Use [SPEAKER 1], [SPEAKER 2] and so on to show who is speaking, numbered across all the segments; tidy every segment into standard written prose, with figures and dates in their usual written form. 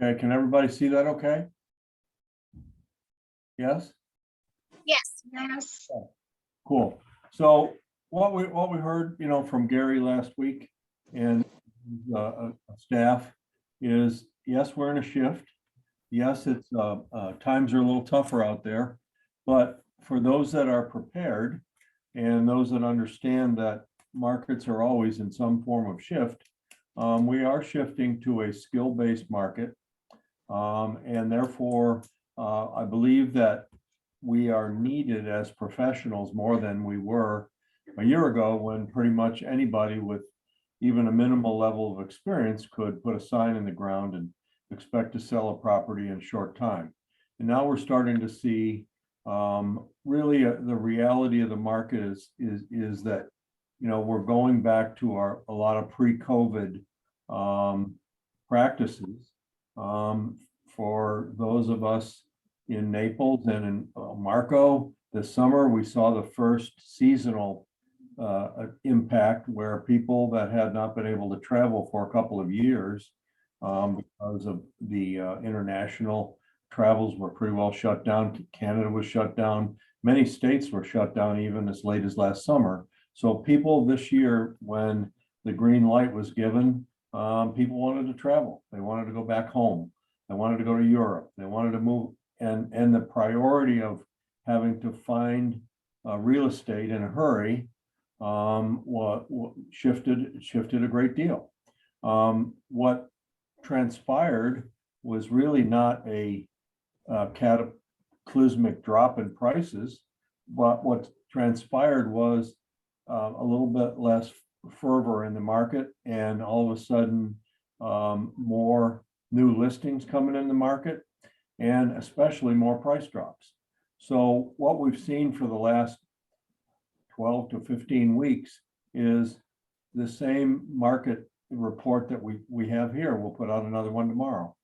[SPEAKER 1] Okay, can everybody see that okay? Yes?
[SPEAKER 2] Yes. Yes.
[SPEAKER 1] Cool. So what we heard, from Gary last week and staff is, yes, we're in a shift. Yes, it's times are a little tougher out there, but for those that are prepared and those that understand that markets are always in some form of shift, we are shifting to a skill-based market. And therefore, I believe that we are needed as professionals more than we were a year ago, when pretty much anybody with even a minimal level of experience could put a sign in the ground and expect to sell a property in short time. And now we're starting to see really the reality of the market is that, we're going back to a lot of pre-COVID practices. For those of us in Naples and in Marco, this summer, we saw the first seasonal impact where people that had not been able to travel for a couple of years because of the international travels were pretty well shut down. Canada was shut down. Many states were shut down even as late as last summer. So people this year, when the green light was given, people wanted to travel. They wanted to go back home. They wanted to go to Europe. They wanted to move. And the priority of having to find real estate in a hurry shifted a great deal. What transpired was really not a cataclysmic drop in prices, but what transpired was a little bit less fervor in the market, and all of a sudden more new listings coming in the market, and especially more price drops. So what we've seen for the last 12 to 15 weeks is the same market report that we have here. We'll put out another one tomorrow.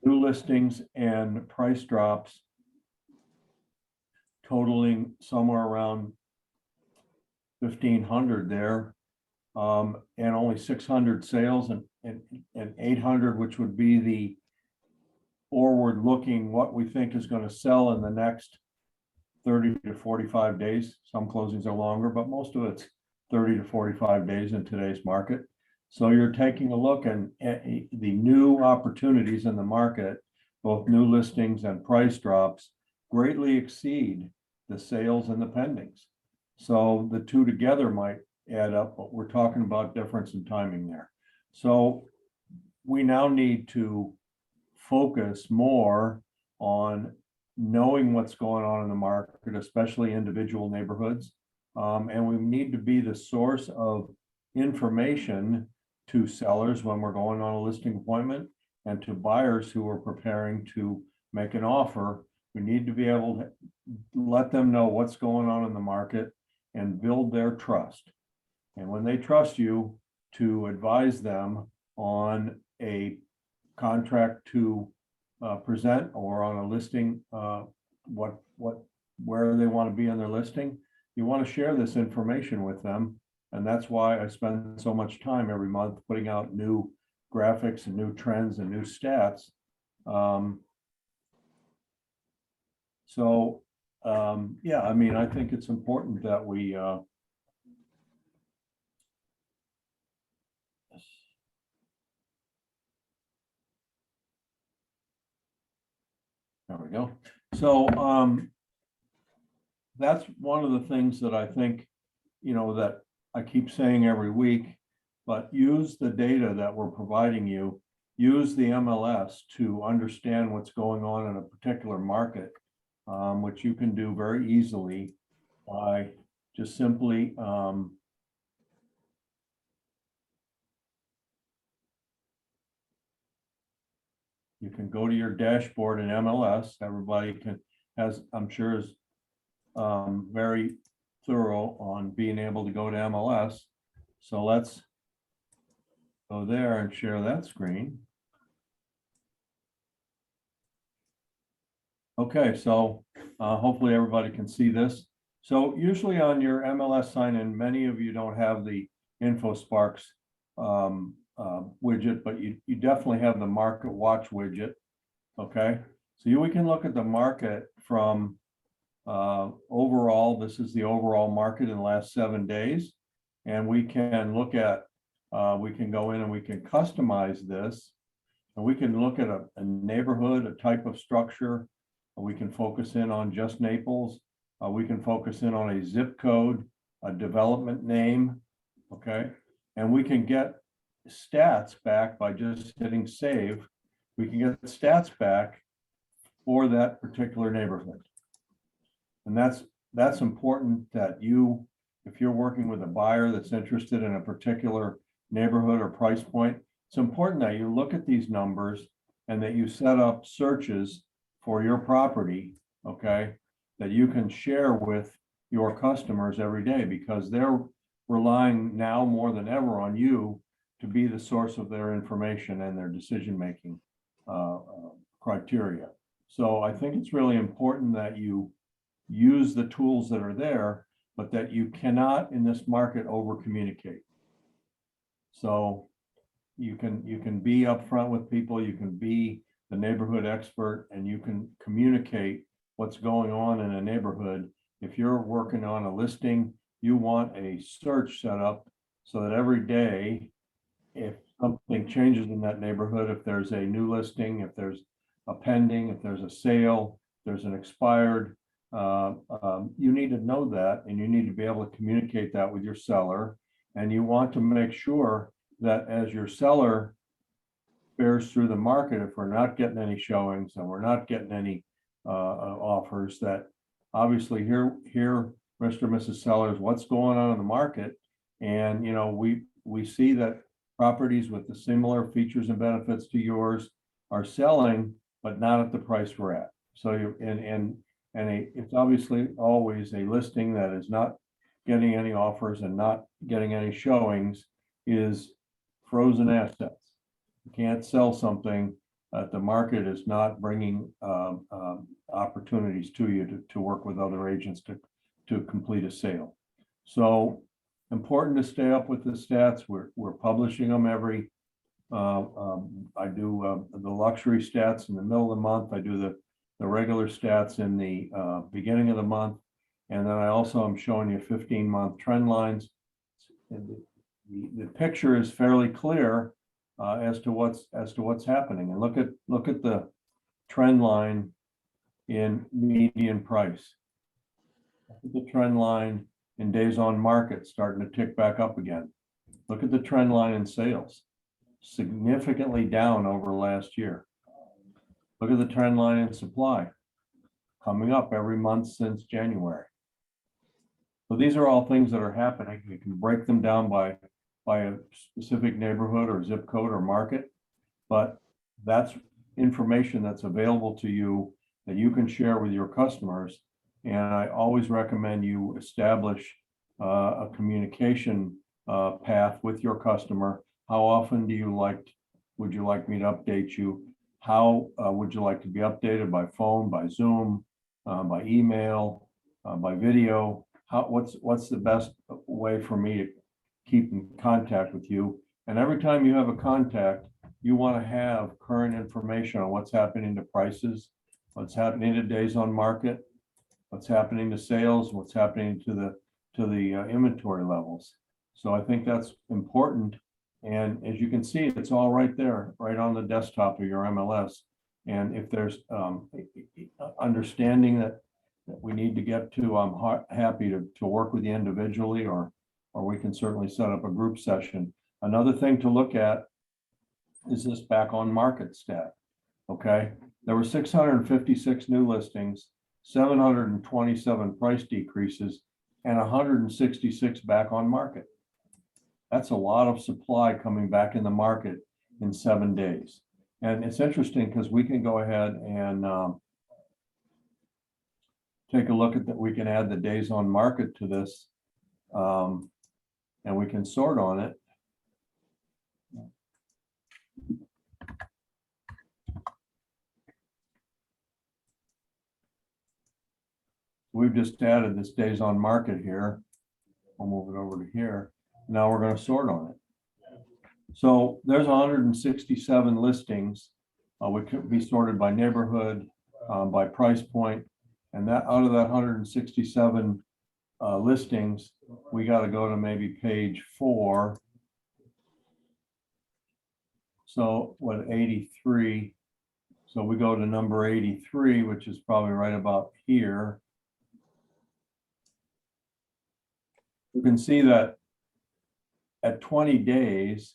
[SPEAKER 1] New listings and price drops totaling somewhere around 1,500 there, and only 600 sales and 800, which would be the forward looking what we think is going to sell in the next 30 to 45 days. Some closings are longer, but most of it's 30 to 45 days in today's market. So you're taking a look at the new opportunities in the market, both new listings and price drops, greatly exceed the sales and the pendings. So the two together might add up, but we're talking about difference in timing there. So we now need to focus more on knowing what's going on in the market, especially individual neighborhoods. And we need to be the source of information to sellers when we're going on a listing appointment, and to buyers who are preparing to make an offer. We need to be able to let them know what's going on in the market and build their trust. And when they trust you, to advise them on a contract to present, or on a listing, where they want to be on their listing. You want to share this information with them. And that's why I spend so much time every month putting out new graphics and new trends and new stats. Yeah, I mean, I think it's important that we there we go. So that's one of the things that I think, that I keep saying every week, but use the data that we're providing you, use the MLS to understand what's going on in a particular market, which you can do very easily by just simply you can go to your dashboard in MLS. Everybody I'm sure is very thorough on being able to go to MLS. So let's go there and share that screen. Okay, so hopefully everybody can see this. So usually on your MLS sign-in, many of you don't have the InfoSparks widget, but you definitely have the market watch widget. Okay, so we can look at the market from overall. This is the overall market in the last 7 days. And we can look at, we can go in and we can customize this. And we can look at a neighborhood, a type of structure. We can focus in on just Naples. We can focus in on a zip code, a development name, okay? And we can get stats back by just hitting save. We can get stats back for that particular neighborhood. And that's important that you, if you're working with a buyer that's interested in a particular neighborhood or price point, it's important that you look at these numbers and that you set up searches for your property, okay, that you can share with your customers every day, because they're relying now more than ever on you to be the source of their information and their decision-making criteria. So I think it's really important that you use the tools that are there, but that you cannot in this market over communicate. So you can be upfront with people, you can be the neighborhood expert, and you can communicate what's going on in a neighborhood. If you're working on a listing, you want a search set up so that every day, if something changes in that neighborhood, if there's a new listing, if there's a pending, if there's a sale, there's an expired, you need to know that, and you need to be able to communicate that with your seller. And you want to make sure that as your seller bears through the market, if we're not getting any showings and we're not getting any offers, that obviously here, Mr. and Mrs. Sellers, what's going on in the market. And, you know, we see that properties with the similar features and benefits to yours are selling, but not at the price we're at. So you, it's obviously always a listing that is not getting any offers and not getting any showings is frozen assets. You can't sell something that the market is not bringing opportunities to you to work with other agents to complete a sale. So important to stay up with the stats. We're publishing them every, I do the luxury stats in the middle of the month. I do the regular stats in the beginning of the month. And then I also am showing you 15-month trend lines. And the picture is fairly clear as to what's happening. And look at the trend line in median price. Look at the trend line in days on market starting to tick back up again. Look at the trend line in sales, significantly down over last year. Look at the trend line in supply, coming up every month since January. So these are all things that are happening. You can break them down by a specific neighborhood or zip code or market, but that's information that's available to you that you can share with your customers. And I always recommend you establish a communication path with your customer. How often would you like me to update you? How would you like to be updated by phone, by Zoom, by email, by video? What's the best way for me to keep in contact with you? And every time you have a contact, you want to have current information on what's happening to prices, what's happening to days on market, what's happening to sales, what's happening to the inventory levels. So I think that's important. And as you can see, it's all right there, right on the desktop of your MLS. And if there's understanding that we need to get to, I'm happy to work with you individually, or we can certainly set up a group session. Another thing to look at is this back on market stat. Okay, there were 656 new listings, 727 price decreases, and 166 back on market. That's a lot of supply coming back in the market in 7 days. And it's interesting because we can go ahead and take a look at that. We can add the days on market to this, and we can sort on it. We've just added this days on market here. I'll move it over to here. Now we're going to sort on it. So there's 167 listings. Which could be sorted by neighborhood, by price point. And that out of that 167 listings, we got to go to maybe page 4. So what, 83? So we go to number 83, which is probably right about here. You can see that at 20 days,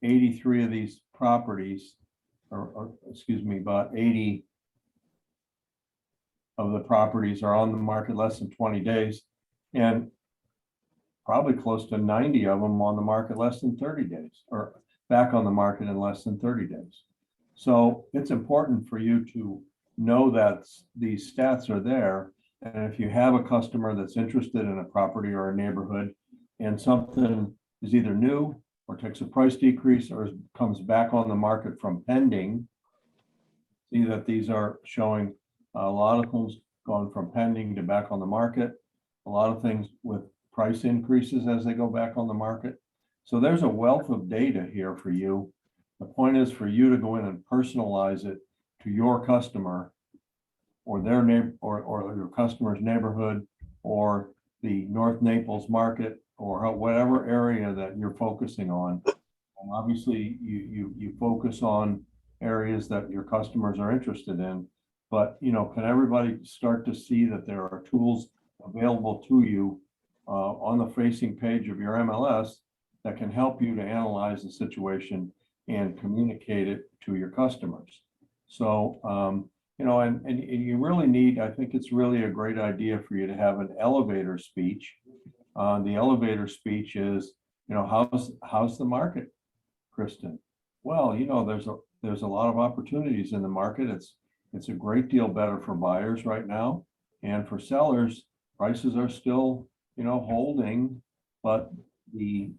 [SPEAKER 1] 83 of these properties, or excuse me, about 80 of the properties are on the market less than 20 days, and probably close to 90 of them on the market less than 30 days, or back on the market in less than 30 days. So it's important for you to know that these stats are there. And if you have a customer that's interested in a property or a neighborhood and something is either new or takes a price decrease or comes back on the market from pending, see that these are showing a lot of things going from pending to back on the market, a lot of things with price increases as they go back on the market. So there's a wealth of data here for you. The point is for you to go in and personalize it to your customer or their neighbor or your customer's neighborhood or the North Naples market or whatever area that you're focusing on. And obviously you focus on areas that your customers are interested in, but can everybody start to see that there are tools available to you on the facing page of your MLS that can help you to analyze the situation and communicate it to your customers. So, and you really need, I think it's really a great idea for you to have an elevator speech. The elevator speech is, how's the market, Kristen? Well, there's a lot of opportunities in the market. It's a great deal better for buyers right now. And for sellers, prices are still, holding, but the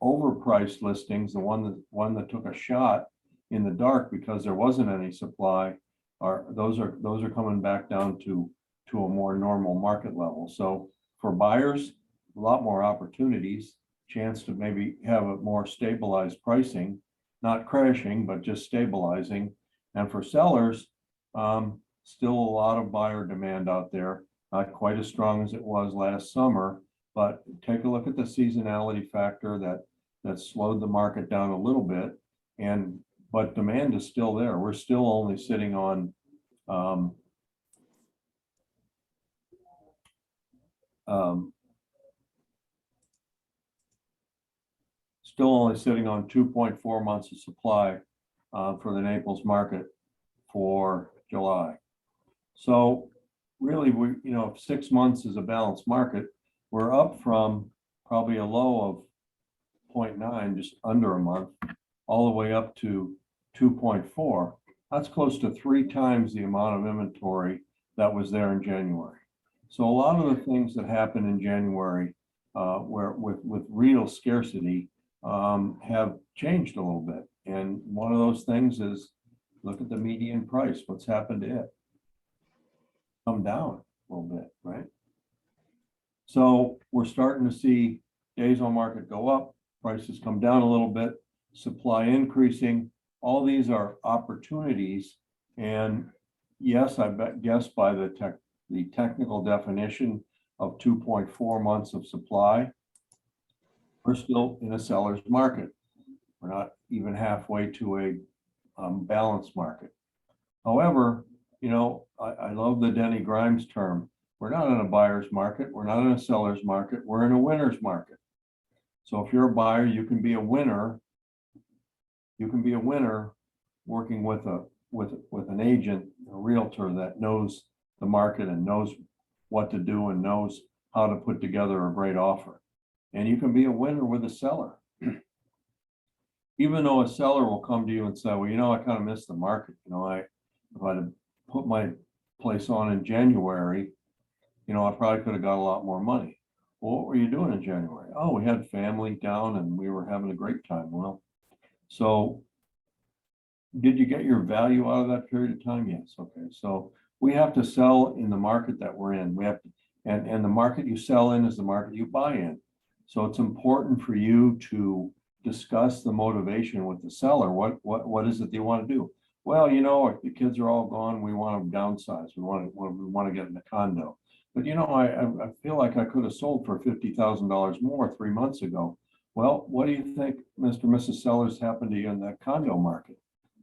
[SPEAKER 1] overpriced listings, the one that took a shot in the dark because there wasn't any supply, those are coming back down to a more normal market level. So for buyers, a lot more opportunities, chance to maybe have a more stabilized pricing, not crashing, but just stabilizing. And for sellers, still a lot of buyer demand out there, not quite as strong as it was last summer, but take a look at the seasonality factor that slowed the market down a little bit, but demand is still there. We're still only sitting on still only sitting on 2.4 months of supply for the Naples market for July. So really, if 6 months is a balanced market, we're up from probably a low of 0.9, just under a month, all the way up to 2.4. That's close to 3 times the amount of inventory that was there in January. So a lot of the things that happened in January, where with real scarcity, have changed a little bit. And one of those things is look at the median price. What's happened to it? Come down a little bit, right? So we're starting to see days on market go up, prices come down a little bit, supply increasing. All these are opportunities. And yes, I guess by the technical definition of 2.4 months of supply, we're still in a seller's market. We're not even halfway to a balanced market. However, I love the Denny Grimes term. We're not in a buyer's market. We're not in a seller's market. We're in a winner's market. So if you're a buyer, you can be a winner. You can be a winner working with an agent, a realtor that knows the market and knows what to do and knows how to put together a great offer. And you can be a winner with a seller. Even though a seller will come to you and say, well, I kind of missed the market. If I'd put my place on in January, I probably could have got a lot more money. Well, what were you doing in January? Oh, we had family down and we were having a great time. Well, so did you get your value out of that period of time? Yes. Okay. So we have to sell in the market that we're in. We have to, and the market you sell in is the market you buy in. So it's important for you to discuss the motivation with the seller. What is it they want to do? Well, you know, if the kids are all gone, we want to downsize. We want to get in a condo. But you know, I feel like I could have sold for $50,000 more 3 months ago. Well, what do you think, Mr. and Mrs. Sellers, happened to you in that condo market?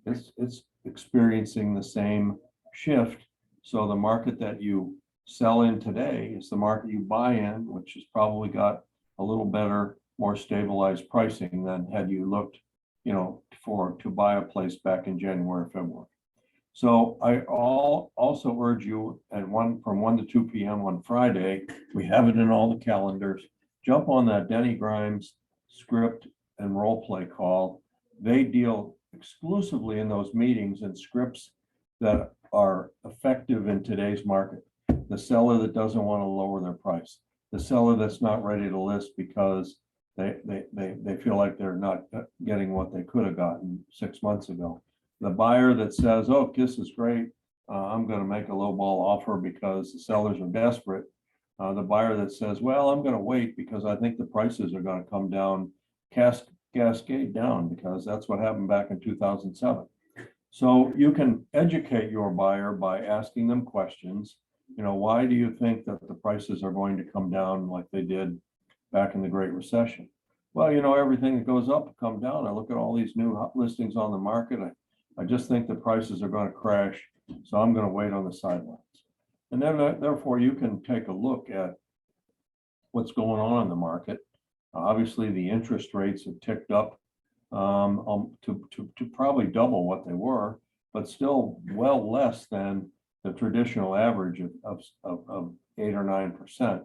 [SPEAKER 1] It's experiencing the same shift. So the market that you sell in today is the market you buy in, which has probably got a little better, more stabilized pricing than had you looked, you know, to buy a place back in January, February. So I also urge you from 1 to 2 p.m. on Friday, we have it in all the calendars. Jump on that Denny Grimes script and role play call. They deal exclusively in those meetings and scripts that are effective in today's market. The seller that doesn't want to lower their price, the seller that's not ready to list because they feel like they're not getting what they could have gotten 6 months ago. The buyer that says, oh, this is great, I'm going to make a low ball offer because the sellers are desperate. The buyer that says, well, I'm going to wait because I think the prices are going to come down, cascade down, because that's what happened back in 2007. So you can educate your buyer by asking them questions. You know, why do you think that the prices are going to come down like they did back in the Great Recession? Well, you know, everything that goes up will come down. I look at all these new listings on the market. I just think the prices are going to crash. So I'm going to wait on the sidelines. And then therefore you can take a look at what's going on in the market. Obviously the interest rates have ticked up to probably double what they were, but still well less than the traditional average of 8 or 9%.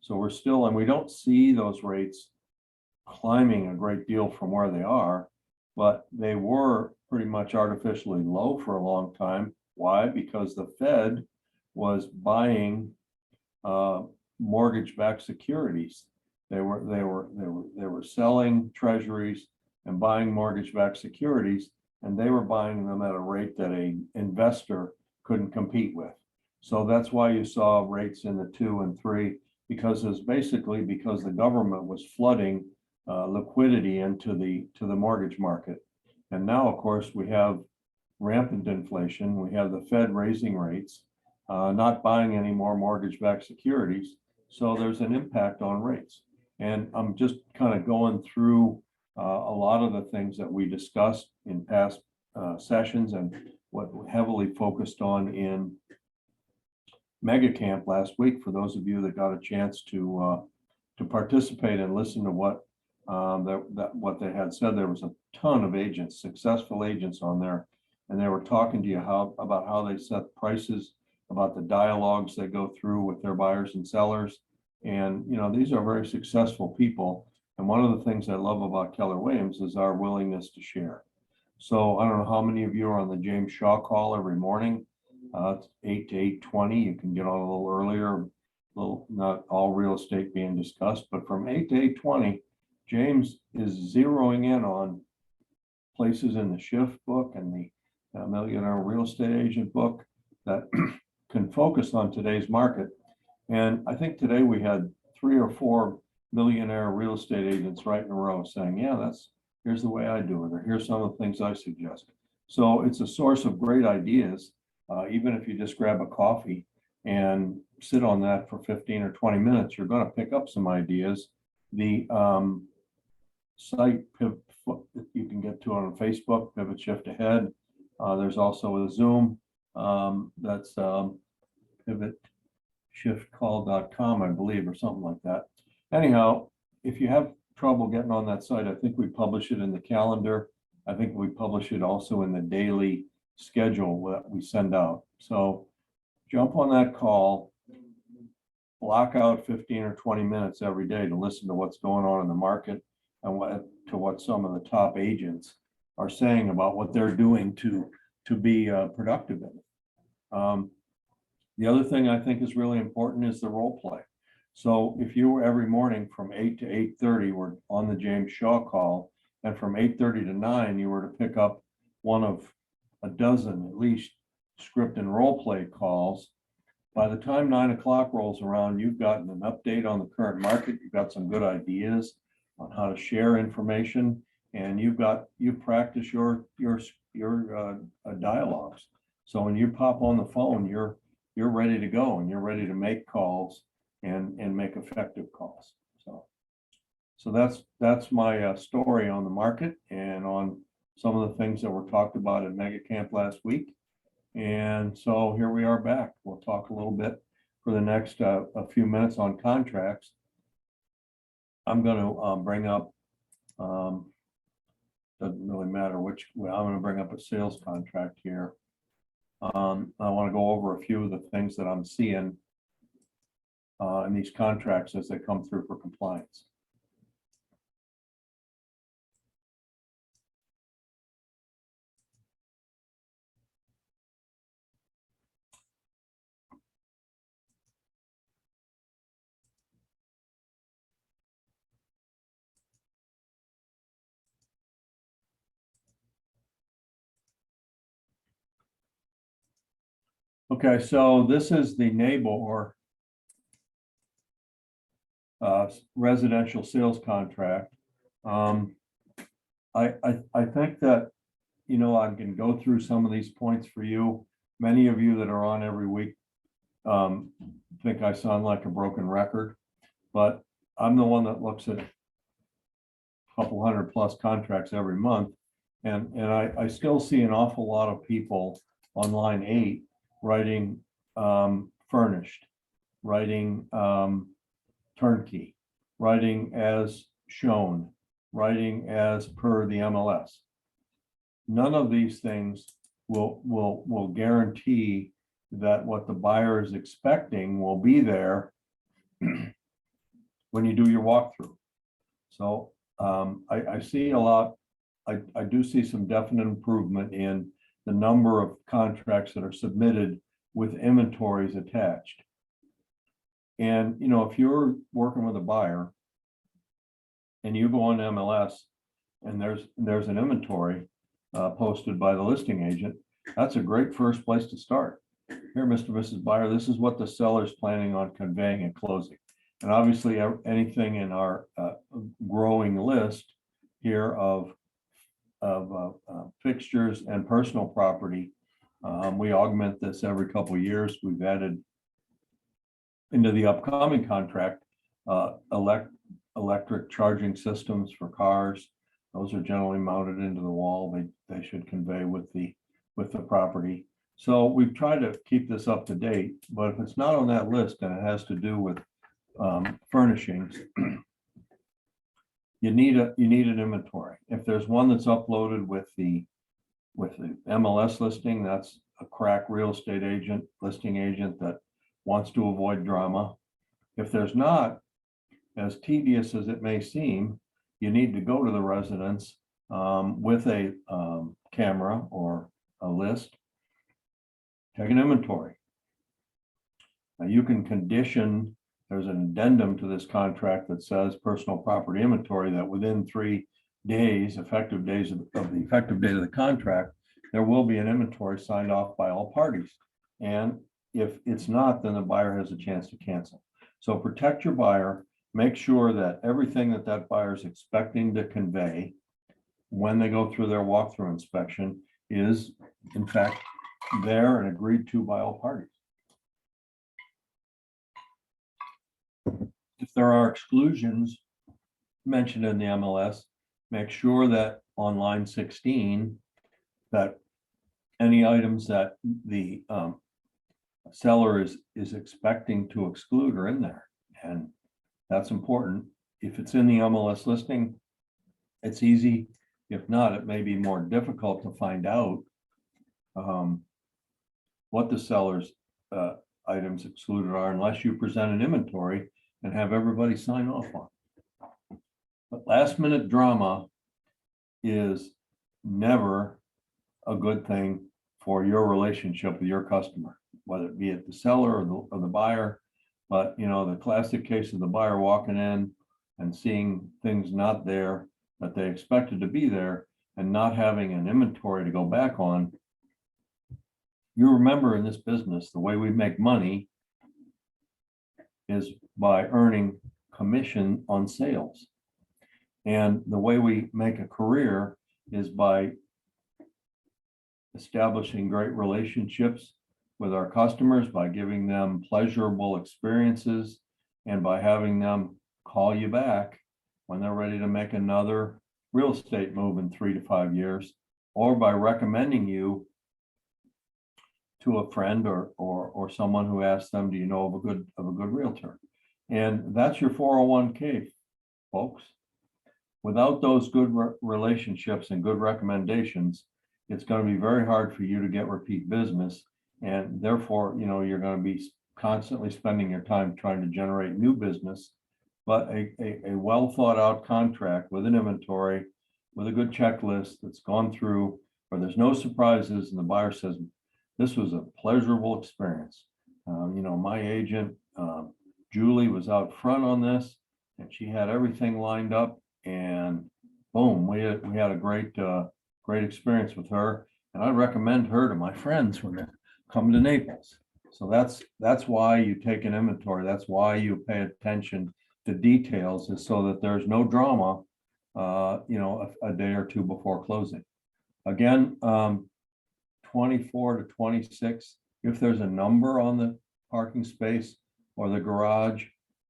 [SPEAKER 1] So we're still, and we don't see those rates climbing a great deal from where they are, but they were pretty much artificially low for a long time. Why? Because the Fed was buying mortgage-backed securities. They were selling treasuries and buying mortgage-backed securities, and they were buying them at a rate that an investor couldn't compete with. So that's why you saw rates in the 2 and 3, because it's basically because the government was flooding liquidity into the mortgage market. And now, of course, we have rampant inflation. We have the Fed raising rates, not buying any more mortgage-backed securities. So there's an impact on rates. And I'm just kind of going through a lot of the things that we discussed in past sessions and what we heavily focused on in Mega Camp last week. For those of you that got a chance to participate and listen to what what they had said, there was a ton of agents, successful agents on there, and they were talking to you about how they set prices, about the dialogues they go through with their buyers and sellers. And you know, these are very successful people. And one of the things I love about Keller Williams is our willingness to share. So I don't know how many of you are on the James Shaw call every morning. It's 8 to 8:20. You can get on a little earlier. Not all real estate being discussed, but from 8 to 8:20, James is zeroing in on places in the Shift book and the Millionaire Real Estate Agent book that can focus on today's market. And I think today we had 3 or 4 millionaire real estate agents right in a row saying, yeah, here's the way I do it, or here's some of the things I suggest. So it's a source of great ideas. Even if you just grab a coffee and sit on that for 15 or 20 minutes, you're going to pick up some ideas. The site you can get to on Facebook, Pivot Shift Ahead. There's also a Zoom that's pivotshiftcall.com, I believe, or something like that. Anyhow, if you have trouble getting on that site, I think we publish it in the calendar. I think we publish it also in the daily schedule that we send out. So jump on that call, block out 15 or 20 minutes every day to listen to what's going on in the market and what some of the top agents are saying about what they're doing to be productive in it. The other thing I think is really important is the role play. So if you were every morning from 8 to 8:30 were on the James Shaw call, and from 8:30 to 9 you were to pick up one of a dozen at least script and role play calls, by the time 9 o'clock rolls around, you've gotten an update on the current market. You've got some good ideas on how to share information. and you practice your dialogues. So when you pop on the phone, you're ready to go, and you're ready to make calls and make effective calls. So that's my story on the market and on some of the things that were talked about at Mega Camp last week. And so here we are back. We'll talk a little bit for the next a few minutes on contracts. I'm going to bring up, doesn't really matter which, well, I'm going to bring up a sales contract here. I want to go over a few of the things that I'm seeing in these contracts as they come through for compliance. Okay, so this is the NABOR residential sales contract. I think that, you know, I can go through some of these points for you. Many of you that are on every week think I sound like a broken record, but I'm the one that looks at a couple hundred plus contracts every month. And I still see an awful lot of people on line 8 writing furnished, writing turnkey, writing as shown, writing as per the MLS. None of these things will guarantee that what the buyer is expecting will be there when you do your walkthrough. So I see a lot, I do see some definite improvement in the number of contracts that are submitted with inventories attached. And, you know, if you're working with a buyer and you go on MLS and there's an inventory posted by the listing agent, that's a great first place to start. Here, Mr. and Mrs. Buyer, this is what the seller's planning on conveying and closing. And obviously anything in our growing list here of fixtures and personal property, we augment this every couple of years. We've added into the upcoming contract electric charging systems for cars. Those are generally mounted into the wall. They should convey with the property. So we've tried to keep this up to date, but if it's not on that list and it has to do with furnishings, you need an inventory. If there's one that's uploaded with the MLS listing, that's a crack real estate agent, listing agent that wants to avoid drama. If there's not, as tedious as it may seem, you need to go to the residence with a camera or a list, take an inventory. Now you can condition, there's an addendum to this contract that says personal property inventory, that within 3 days, effective days of the effective date of the contract, there will be an inventory signed off by all parties. And if it's not, then the buyer has a chance to cancel. So protect your buyer, make sure that everything that buyer is expecting to convey when they go through their walkthrough inspection is in fact there and agreed to by all parties. If there are exclusions mentioned in the MLS, make sure that on line 16, that any items that the seller is expecting to exclude are in there. And that's important. If it's in the MLS listing, it's easy. If not, it may be more difficult to find out what the seller's items excluded are unless you present an inventory and have everybody sign off on it. But last minute drama is never a good thing for your relationship with your customer, whether it be at the seller or the buyer. But you know, the classic case of the buyer walking in and seeing things not there that they expected to be there and not having an inventory to go back on. You remember, in this business, the way we make money is by earning commission on sales. And the way we make a career is by establishing great relationships with our customers, by giving them pleasurable experiences, and by having them call you back when they're ready to make another real estate move in 3 to 5 years, or by recommending you to a friend or someone who asks them, do you know of a good realtor? And that's your 401k, folks. Without those good relationships and good recommendations, it's going to be very hard for you to get repeat business. And therefore, you're going to be constantly spending your time trying to generate new business. But a well thought out contract with an inventory, with a good checklist that's gone through, where there's no surprises, and the buyer says, this was a pleasurable experience. My agent, Julie, was out front on this, and she had everything lined up, and boom, we had a great experience with her, and I recommend her to my friends when they come to Naples. So that's why you take an inventory. That's why you pay attention to details, is so that there's no drama, a day or two before closing. Again, 24 to 26, if there's a number on the parking space or the garage,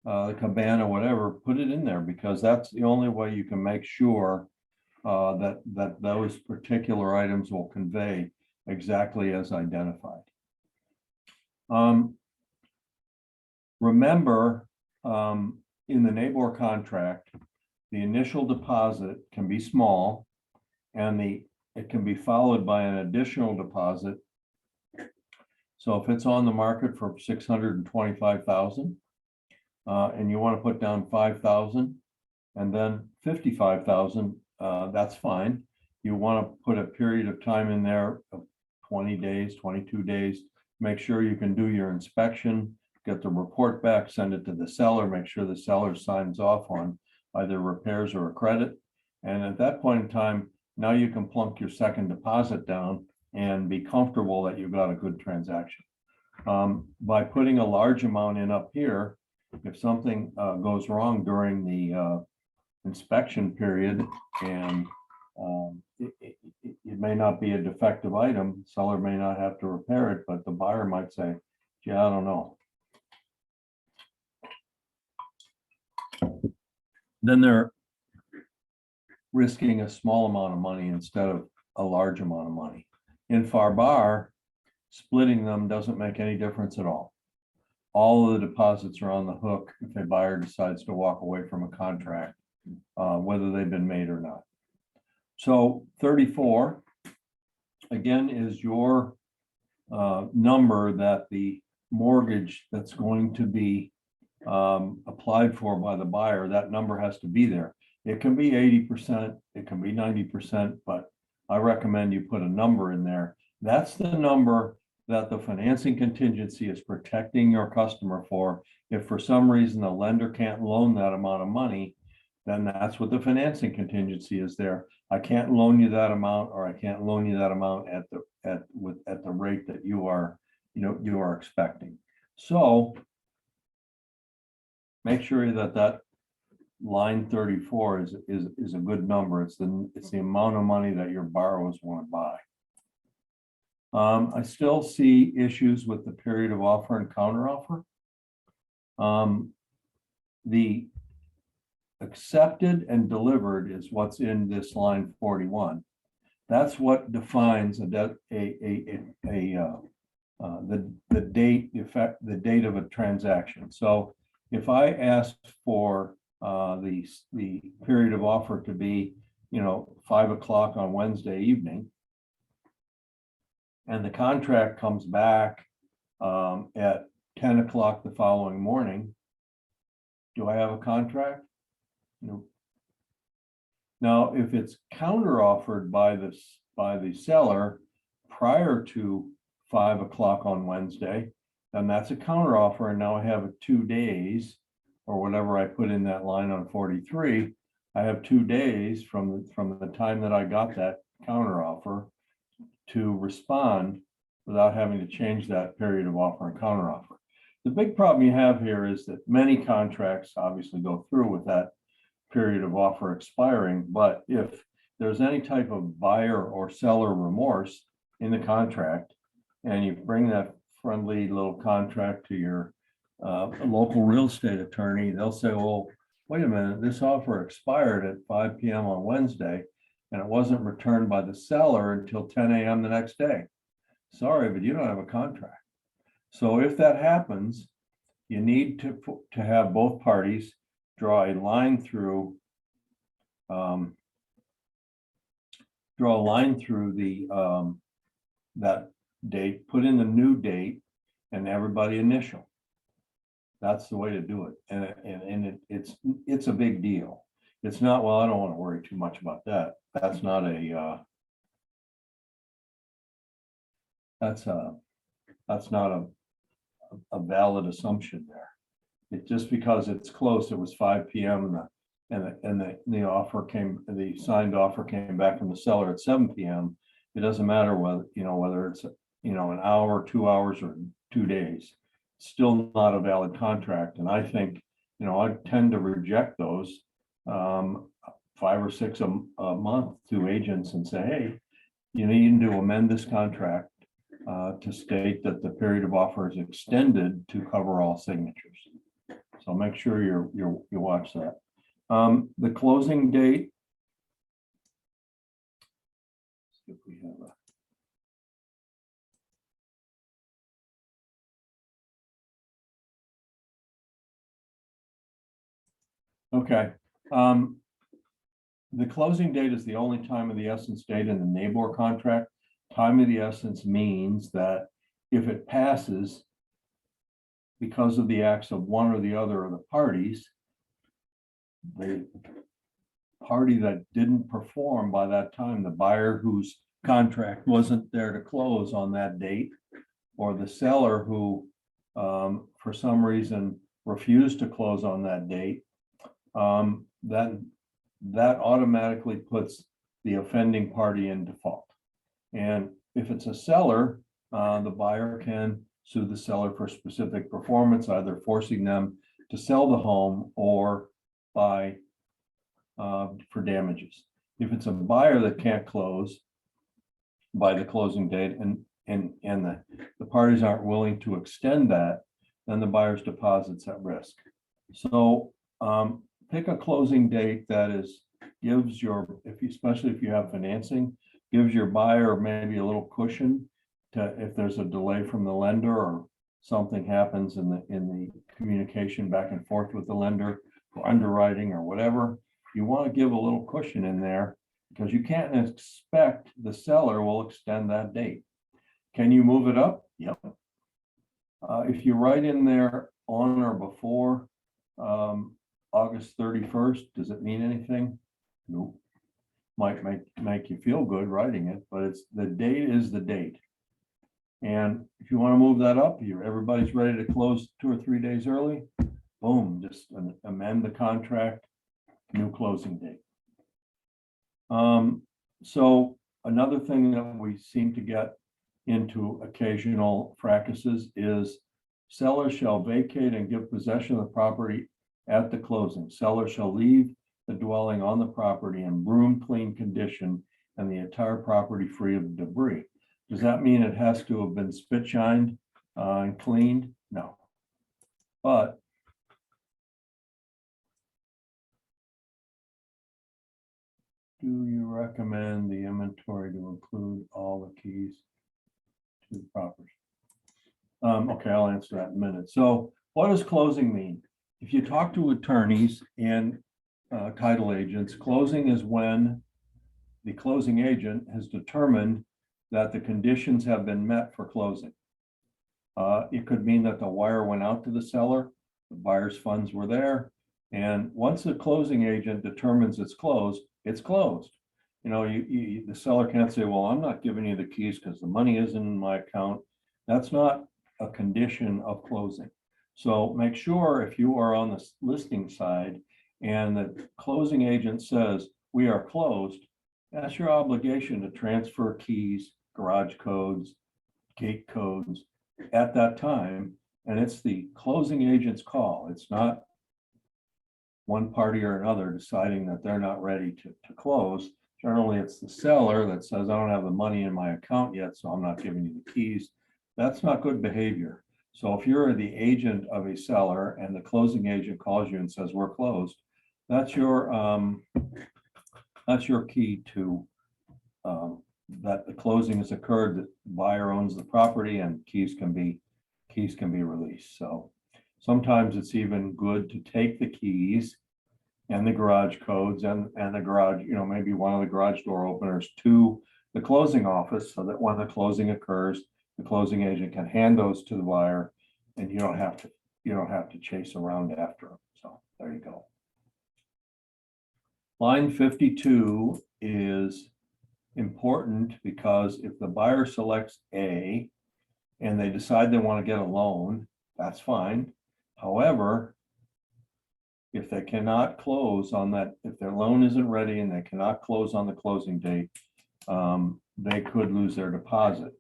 [SPEAKER 1] the cabana, whatever, put it in there, because that's the only way you can make sure that those particular items will convey exactly as identified. Remember, in the NABOR contract, the initial deposit can be small, and it can be followed by an additional deposit. So if it's on the market for 625,000, and you want to put down 5,000 and then 55,000, that's fine. You want to put a period of time in there of 20 days, 22 days, make sure you can do your inspection, get the report back, send it to the seller, make sure the seller signs off on either repairs or a credit. And at that point in time, now you can plunk your second deposit down and be comfortable that you got a good transaction. By putting a large amount in up here, if something goes wrong during the inspection period, and it may not be a defective item, seller may not have to repair it, but the buyer might say, yeah, I don't know. Then they're risking a small amount of money instead of a large amount of money. In FAR/BAR, splitting them doesn't make any difference at all. All of the deposits are on the hook if a buyer decides to walk away from a contract, whether they've been made or not. So 34, again, is your number that the mortgage that's going to be applied for by the buyer, that number has to be there. It can be 80%, it can be 90%, but I recommend you put a number in there. That's the number that the financing contingency is protecting your customer for. If for some reason the lender can't loan that amount of money, then that's what the financing contingency is there. I can't loan you that amount, or I can't loan you that amount at the rate that you are expecting. So make sure that line 34 is a good number. It's the amount of money that your borrowers want to buy. I still see issues with the period of offer and counteroffer. The accepted and delivered is what's in this line 41. That's what defines the date of a transaction. So if I asked for the period of offer to be 5 o'clock on Wednesday evening, and the contract comes back at 10 o'clock the following morning, do I have a contract? No. Now, if it's counter offered by the seller prior to 5 o'clock on Wednesday, then that's a counter offer, and now I have 2 days, or whatever I put in that line on 43. I have 2 days from the time that I got that counter offer to respond without having to change that period of offer and counter offer. The big problem you have here is that many contracts obviously go through with that period of offer expiring, but if there's any type of buyer or seller remorse in the contract, and you bring that friendly little contract to your local real estate attorney, they'll say, well, wait a minute, this offer expired at 5 p.m. on Wednesday, and it wasn't returned by the seller until 10 a.m. the next day. Sorry, but you don't have a contract. So if that happens, you need to have both parties draw a line through the that date, put in the new date, and everybody initial. That's the way to do it, and it's a big deal. It's not, well, I don't want to worry too much about that. That's not a valid assumption there. It just because it's close, it was 5 p.m. and the offer came, the signed offer came back from the seller at 7 p.m. It doesn't matter whether it's an hour, 2 hours, or 2 days. It's still not a valid contract. And I think I tend to reject those 5 or 6 a month to agents and say, hey, you need to amend this contract to state that the period of offer is extended to cover all signatures. So make sure you watch that. The closing date. Let's see if we have okay. The closing date is the only time of the essence date in the NABOR contract. Time of the essence means that if it passes because of the acts of one or the other of the parties, the party that didn't perform by that time, the buyer whose contract wasn't there to close on that date, or the seller who for some reason refused to close on that date, that automatically puts the offending party in default. And if it's a seller, the buyer can sue the seller for specific performance, either forcing them to sell the home or for damages. If it's a buyer that can't close by the closing date and the parties aren't willing to extend that, then the buyer's deposit's at risk. So pick a closing date that gives especially if you have financing, gives your buyer maybe a little cushion to, if there's a delay from the lender or something happens in the communication back and forth with the lender for underwriting or whatever, you want to give a little cushion in there, because you can't expect the seller will extend that date. Can you move it up? Yep. If you write in there on or before August 31st, does it mean anything? Nope. Might make you feel good writing it, but the date is the date. And if you want to move that up, everybody's ready to close 2 or 3 days early, boom, just amend the contract, new closing date. So another thing that we seem to get into occasional fracases is seller shall vacate and give possession of the property at the closing. Seller shall leave the dwelling on the property in broom clean condition and the entire property free of debris. Does that mean it has to have been spit shined and cleaned? No. But do you recommend the inventory to include all the keys to the property? Okay, I'll answer that in a minute. So what does closing mean? If you talk to attorneys and title agents, closing is when the closing agent has determined that the conditions have been met for closing. It could mean that the wire went out to the seller, the buyer's funds were there, and once the closing agent determines it's closed, it's closed. The seller can't say, well, I'm not giving you the keys because the money isn't in my account. That's not a condition of closing. So make sure if you are on the listing side and the closing agent says we are closed, that's your obligation to transfer keys, garage codes, gate codes at that time. And it's the closing agent's call. It's not one party or another deciding that they're not ready to close. Generally, it's the seller that says, I don't have the money in my account yet, so I'm not giving you the keys. That's not good behavior. So if you're the agent of a seller and the closing agent calls you and says, we're closed, that's your key to that the closing has occurred, the buyer owns the property, and keys can be released. So sometimes it's even good to take the keys and the garage codes and the garage, maybe one of the garage door openers to the closing office, so that when the closing occurs, the closing agent can hand those to the buyer, and you don't have to chase around after them. So there you go. Line 52 is important because if the buyer selects A and they decide they want to get a loan, that's fine. However, if they cannot close on that, if their loan isn't ready and they cannot close on the closing date, they could lose their deposit.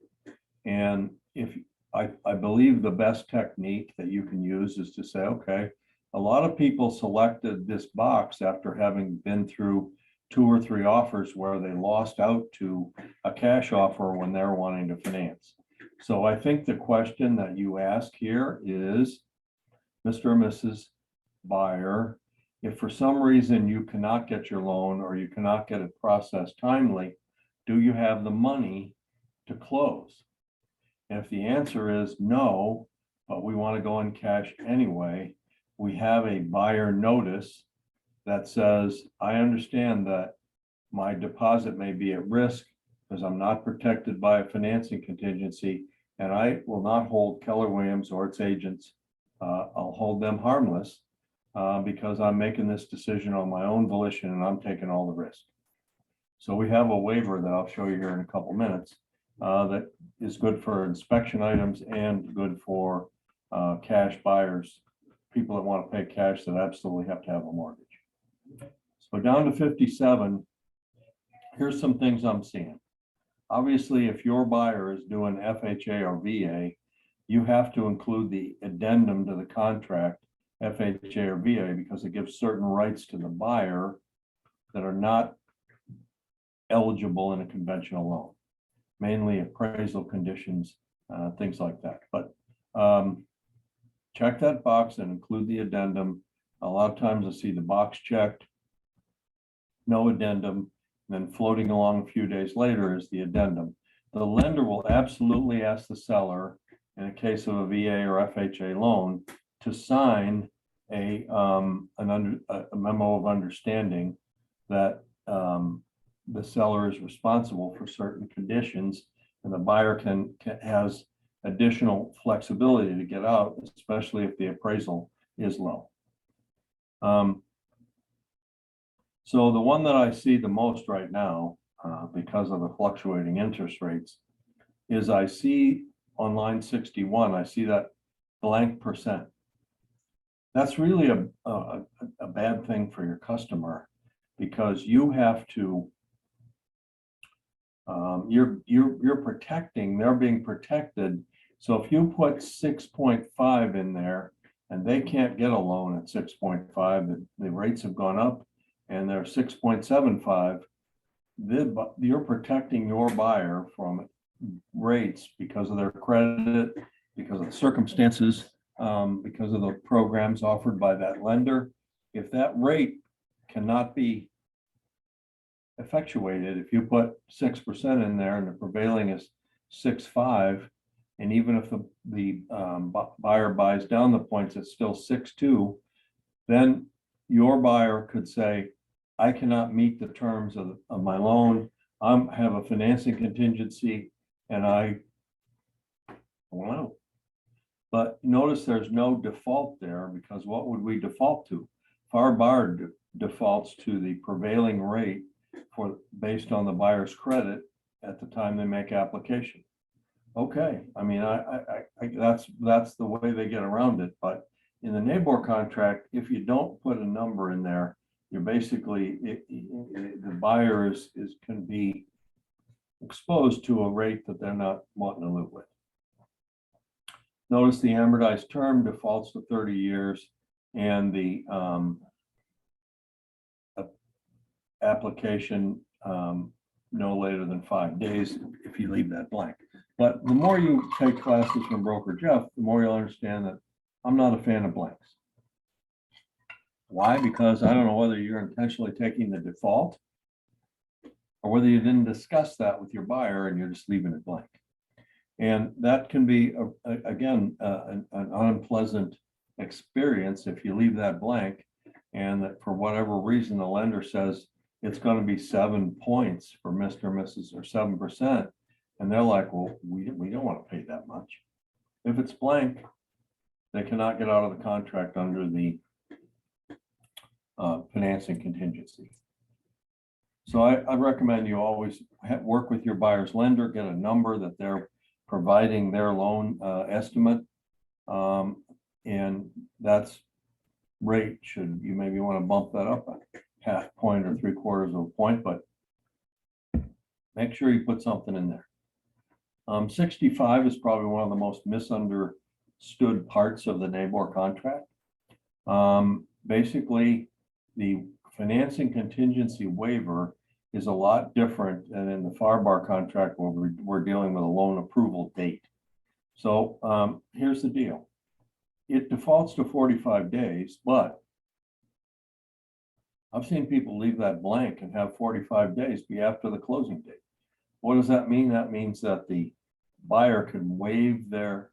[SPEAKER 1] And if I believe the best technique that you can use is to say, okay, a lot of people selected this box after having been through 2 or 3 offers where they lost out to a cash offer when they're wanting to finance. So I think the question that you ask here is, Mr. or Mrs. Buyer, if for some reason you cannot get your loan or you cannot get it processed timely, do you have the money to close? And if the answer is no, but we want to go in cash anyway, we have a buyer notice that says, I understand that my deposit may be at risk because I'm not protected by a financing contingency, and I will not hold Keller Williams or its agents. I'll hold them harmless because I'm making this decision on my own volition and I'm taking all the risk. So we have a waiver that I'll show you here in a couple minutes that is good for inspection items and good for cash buyers, people that want to pay cash that absolutely have to have a mortgage. So down to 57, here's some things I'm seeing. Obviously, if your buyer is doing FHA or VA, you have to include the addendum to the contract, FHA or VA, because it gives certain rights to the buyer that are not eligible in a conventional loan, mainly appraisal conditions, things like that. But check that box and include the addendum. A lot of times I see the box checked, no addendum, then floating along a few days later is the addendum. The lender will absolutely ask the seller, in a case of a VA or FHA loan, to sign a memo of understanding that the seller is responsible for certain conditions, and the buyer has additional flexibility to get out, especially if the appraisal is low. So the one that I see the most right now, because of the fluctuating interest rates, is I see on line 61, I see that blank percent. That's really a bad thing for your customer, because you have to, you're protecting, they're being protected. So if you put 6.5 in there and they can't get a loan at 6.5, the rates have gone up and they're 6.75, you're protecting your buyer from rates because of their credit, because of the circumstances, because of the programs offered by that lender. If that rate cannot be effectuated, if you put 6% in there and the prevailing is 6.5, and even if the buyer buys down the points, it's still 6.2, then your buyer could say, I cannot meet the terms of my loan. I have a financing contingency and I want out. But notice there's no default there, because what would we default to? If our buyer defaults to the prevailing rate based on the buyer's credit at the time they make application. Okay, I mean, that's the way they get around it. But in the NABOR contract, if you don't put a number in there, you're basically, the buyer can be exposed to a rate that they're not wanting to live with. Notice the amortized term defaults to 30 years, and the application no later than 5 days if you leave that blank. But the more you take classes from Broker Jeff, the more you'll understand that I'm not a fan of blanks. Why? Because I don't know whether you're intentionally taking the default or whether you didn't discuss that with your buyer and you're just leaving it blank. And that can be, again, an unpleasant experience if you leave that blank and that for whatever reason, the lender says it's going to be 7 points for Mr. or Mrs. or 7%. And they're like, well, we don't want to pay that much. If it's blank, they cannot get out of the contract under the financing contingency. So I recommend you always work with your buyer's lender, get a number that they're providing their loan estimate. And that's rate should, you maybe want to bump that up a half point or 3/4 of a point, but make sure you put something in there. 65 is probably one of the most misunderstood parts of the NABOR contract. Basically, the financing contingency waiver is a lot different than in the FAR contract where we're dealing with a loan approval date. So here's the deal. It defaults to 45 days, but I've seen people leave that blank and have 45 days be after the closing date. What does that mean? That means that the buyer can waive their,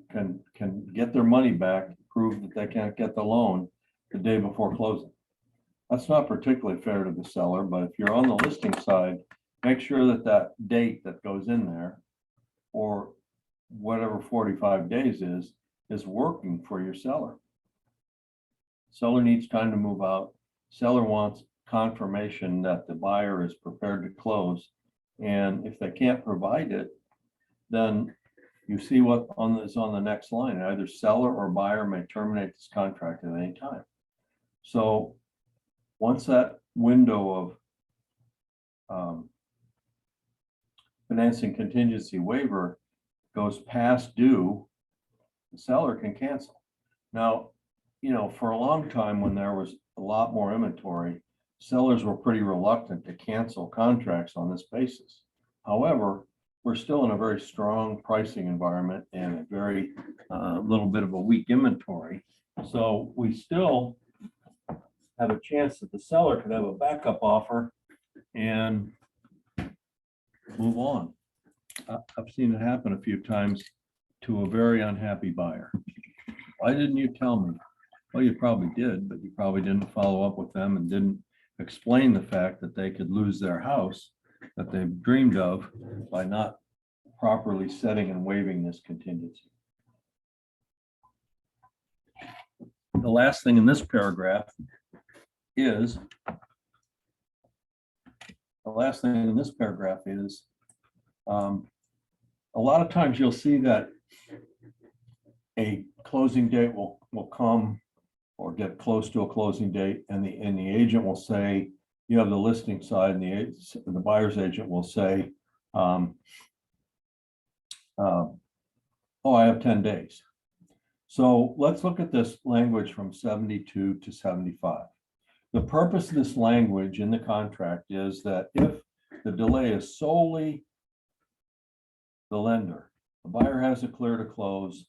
[SPEAKER 1] can get their money back, prove that they can't get the loan the day before closing. That's not particularly fair to the seller, but if you're on the listing side, make sure that that date that goes in there or whatever 45 days is working for your seller. Seller needs time to move out. Seller wants confirmation that the buyer is prepared to close. And if they can't provide it, then you see what is on the next line. Either seller or buyer may terminate this contract at any time. So once that window of financing contingency waiver goes past due, the seller can cancel. Now, you know, for a long time when there was a lot more inventory, sellers were pretty reluctant to cancel contracts on this basis. However, we're still in a very strong pricing environment and a very little bit of a weak inventory. So we still have a chance that the seller could have a backup offer and move on. I've seen it happen a few times to a very unhappy buyer. Why didn't you tell me? Well, you probably did, but you probably didn't follow up with them and didn't explain the fact that they could lose their house that they've dreamed of by not properly setting and waiving this contingency. The last thing in this paragraph is, a lot of times you'll see that a closing date will come or get close to a closing date, and the agent will say, you have the listing side, and the buyer's agent will say, oh, I have 10 days. So let's look at this language from 72 to 75. The purpose of this language in the contract is that if the delay is solely the lender, the buyer has it clear to close,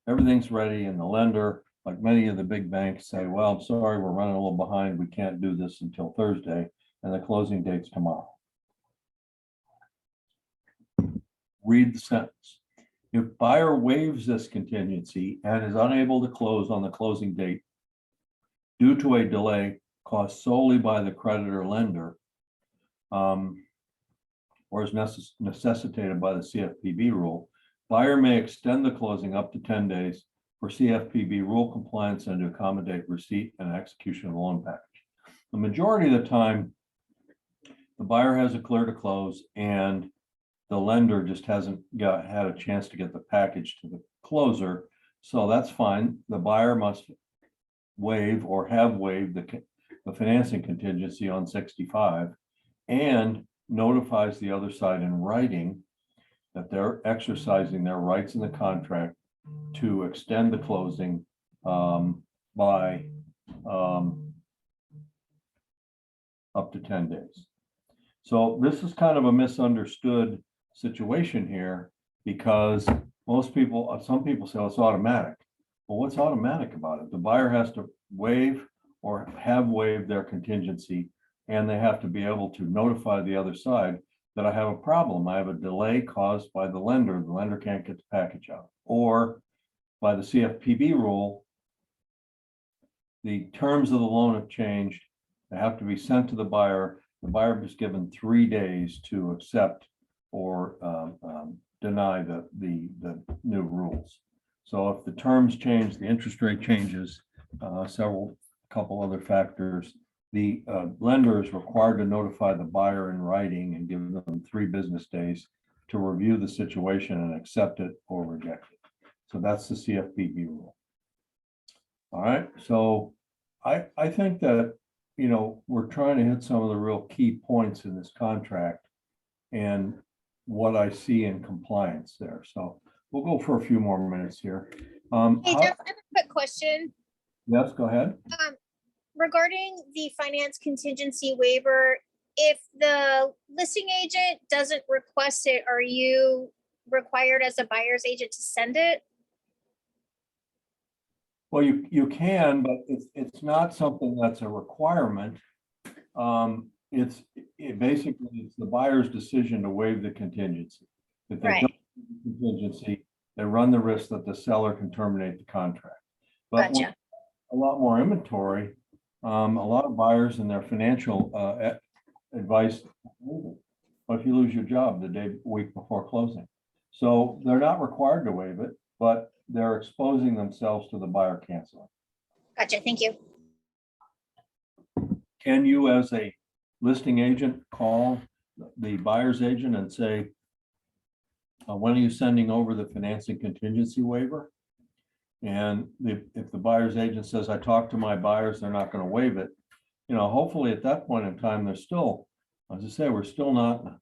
[SPEAKER 1] everything's ready, and the lender, like many of the big banks, say, well, I'm sorry, we're running a little behind, we can't do this until Thursday, and the closing date's tomorrow. Read the sentence. If buyer waives this contingency and is unable to close on the closing date due to a delay caused solely by the creditor lender, or is necessitated by the CFPB rule, buyer may extend the closing up to 10 days for CFPB rule compliance and to accommodate receipt and execution of the loan package. The majority of the time, the buyer has it clear to close and the lender just hasn't had a chance to get the package to the closer. So that's fine. The buyer must waive or have waived the financing contingency on 65 and notifies the other side in writing that they're exercising their rights in the contract to extend the closing by up to 10 days. So this is kind of a misunderstood situation here because most people, some people say, well, it's automatic. Well, what's automatic about it? The buyer has to waive or have waived their contingency, and they have to be able to notify the other side that I have a problem. I have a delay caused by the lender. The lender can't get the package out. Or by the CFPB rule, the terms of the loan have changed. They have to be sent to the buyer. The buyer is given 3 days to accept or deny the new rules. So if the terms change, the interest rate changes, couple other factors, the lender is required to notify the buyer in writing and give them 3 business days to review the situation and accept it or reject it. So that's the CFPB rule. All right, so I think that, you know, we're trying to hit some of the real key points in this contract and what I see in compliance there. So we'll go for a few more minutes here.
[SPEAKER 2] Hey, Jeff, I have a quick question.
[SPEAKER 1] Yes, go ahead.
[SPEAKER 2] Regarding the finance contingency waiver, if the listing agent doesn't request it, are you required as a buyer's agent to send it?
[SPEAKER 1] Well, you can, but it's not something that's a requirement. It's the buyer's decision to waive the contingency. If they
[SPEAKER 2] Right.
[SPEAKER 1] don't waive the contingency, they run the risk that the seller can terminate the contract. But
[SPEAKER 2] Gotcha.
[SPEAKER 1] a lot more inventory, a lot of buyers and their financial advice, but if you lose your job the week before closing. So they're not required to waive it, but they're exposing themselves to the buyer canceling.
[SPEAKER 2] Gotcha. Thank you.
[SPEAKER 1] Can you, as a listing agent, call the buyer's agent and say, when are you sending over the financing contingency waiver? And if the buyer's agent says, I talked to my buyers, they're not going to waive it, you know, hopefully at that point in time, they're still, as I say, we're still not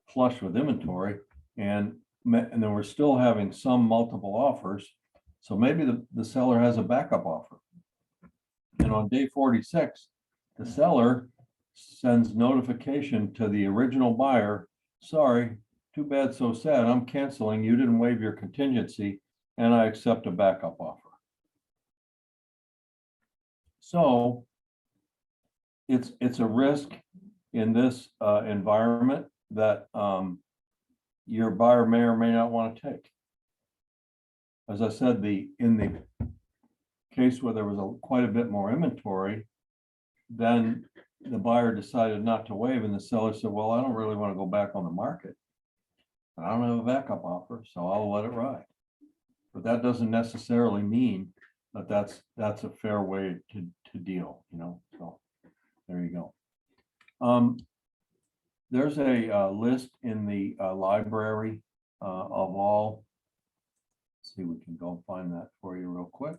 [SPEAKER 1] flush with inventory, and then we're still having some multiple offers. So maybe the seller has a backup offer. And on day 46, the seller sends notification to the original buyer, sorry, too bad, so sad, I'm canceling, you didn't waive your contingency, and I accept a backup offer. So it's a risk in this environment that your buyer may or may not want to take. As I said, in the case where there was quite a bit more inventory, then the buyer decided not to waive, and the seller said, well, I don't really want to go back on the market. I don't have a backup offer, so I'll let it ride. But that doesn't necessarily mean that that's a fair way to deal, you know. So there you go. There's a list in the library of all. Let's see, we can go and find that for you real quick.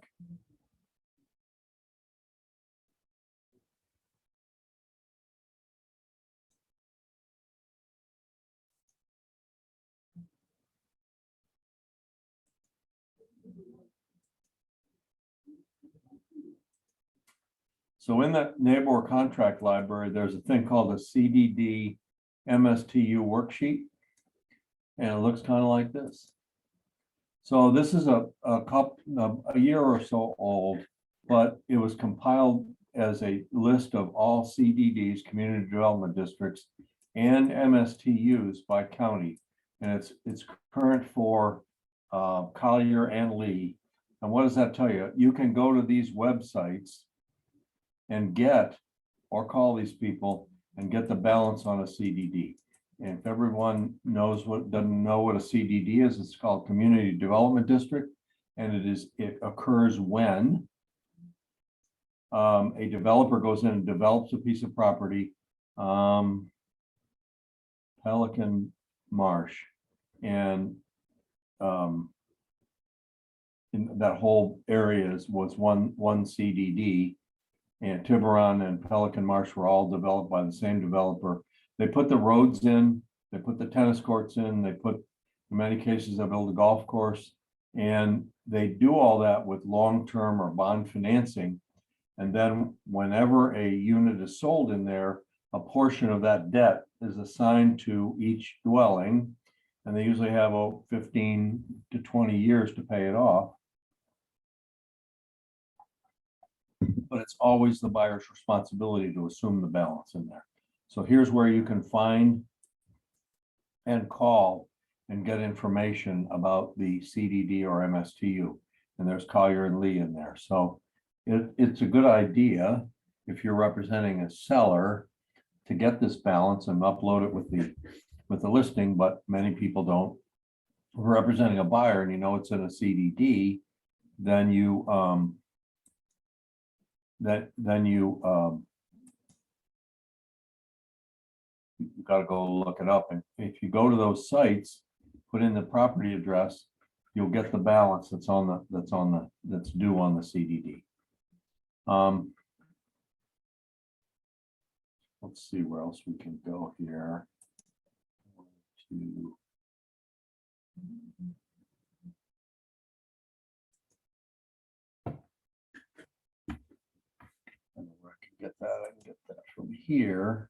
[SPEAKER 1] So in that NABOR contract library, there's a thing called a CDD MSTU worksheet, and it looks kind of like this. So this is a year or so old, but it was compiled as a list of all CDDs, community development districts, and MSTUs by county, and it's current for Collier and Lee. And what does that tell you? You can go to these websites and get, or call these people and get the balance on a CDD. And if everyone doesn't know what a CDD is, it's called Community Development District. And it occurs when a developer goes in and develops a piece of property, Pelican Marsh, and in that whole area was one CDD. And Tiburon and Pelican Marsh were all developed by the same developer. They put the roads in, they put the tennis courts in, they put, in many cases, they build a golf course, and they do all that with long-term or bond financing. And then whenever a unit is sold in there, a portion of that debt is assigned to each dwelling, and they usually have 15 to 20 years to pay it off. But it's always the buyer's responsibility to assume the balance in there. So here's where you can find and call and get information about the CDD or MSTU. And there's Collier and Lee in there. So it's a good idea if you're representing a seller to get this balance and upload it with the listing, but many people don't. If you're representing a buyer and you know it's in a CDD, then you you've got to go look it up. And if you go to those sites, put in the property address, you'll get the balance that's due on the CDD. Let's see where else we can go here. I know where I can get that. I can get that from here.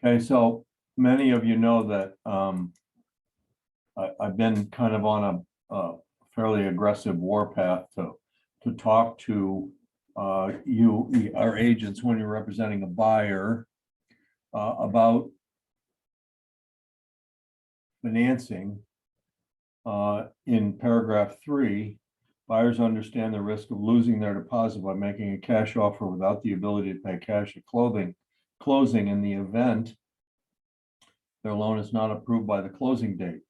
[SPEAKER 1] Okay, so many of you know that I've been kind of on a fairly aggressive warpath to talk to you, our agents, when you're representing a buyer about financing. In paragraph 3, buyers understand the risk of losing their deposit by making a cash offer without the ability to pay cash at closing in the event their loan is not approved by the closing date.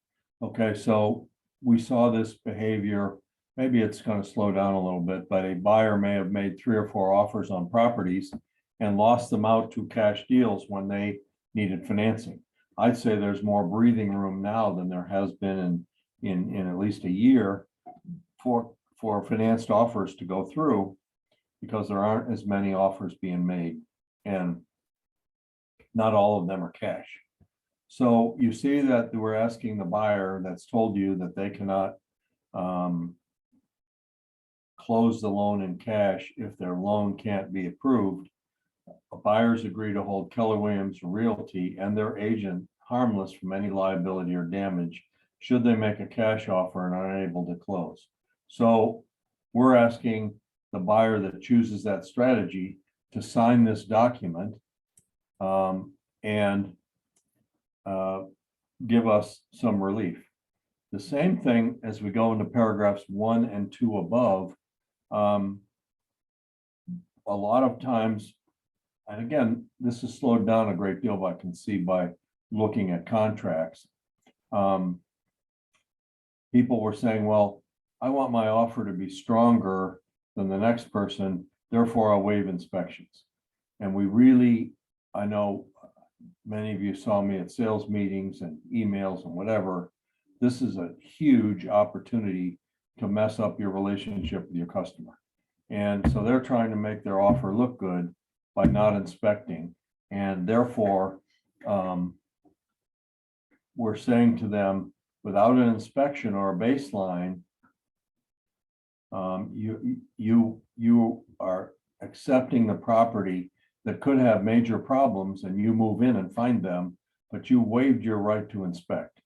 [SPEAKER 1] Okay, so we saw this behavior. Maybe it's going to slow down a little bit, but a buyer may have made 3 or 4 offers on properties and lost them out to cash deals when they needed financing. I'd say there's more breathing room now than there has been in at least a year for financed offers to go through, because there aren't as many offers being made and not all of them are cash. So you see that we're asking the buyer that's told you that they cannot close the loan in cash if their loan can't be approved. Buyers agree to hold Keller Williams Realty and their agent harmless from any liability or damage should they make a cash offer and are unable to close. So we're asking the buyer that chooses that strategy to sign this document and give us some relief. The same thing as we go into paragraphs 1 and 2 above. A lot of times, and again, this is slowed down a great deal, I can see by looking at contracts. People were saying, well, I want my offer to be stronger than the next person, therefore I'll waive inspections. And we really, I know many of you saw me at sales meetings and emails and whatever. This is a huge opportunity to mess up your relationship with your customer. And so they're trying to make their offer look good by not inspecting. And therefore, we're saying to them, without an inspection or a baseline, you are accepting the property that could have major problems, and you move in and find them, but you waived your right to inspect.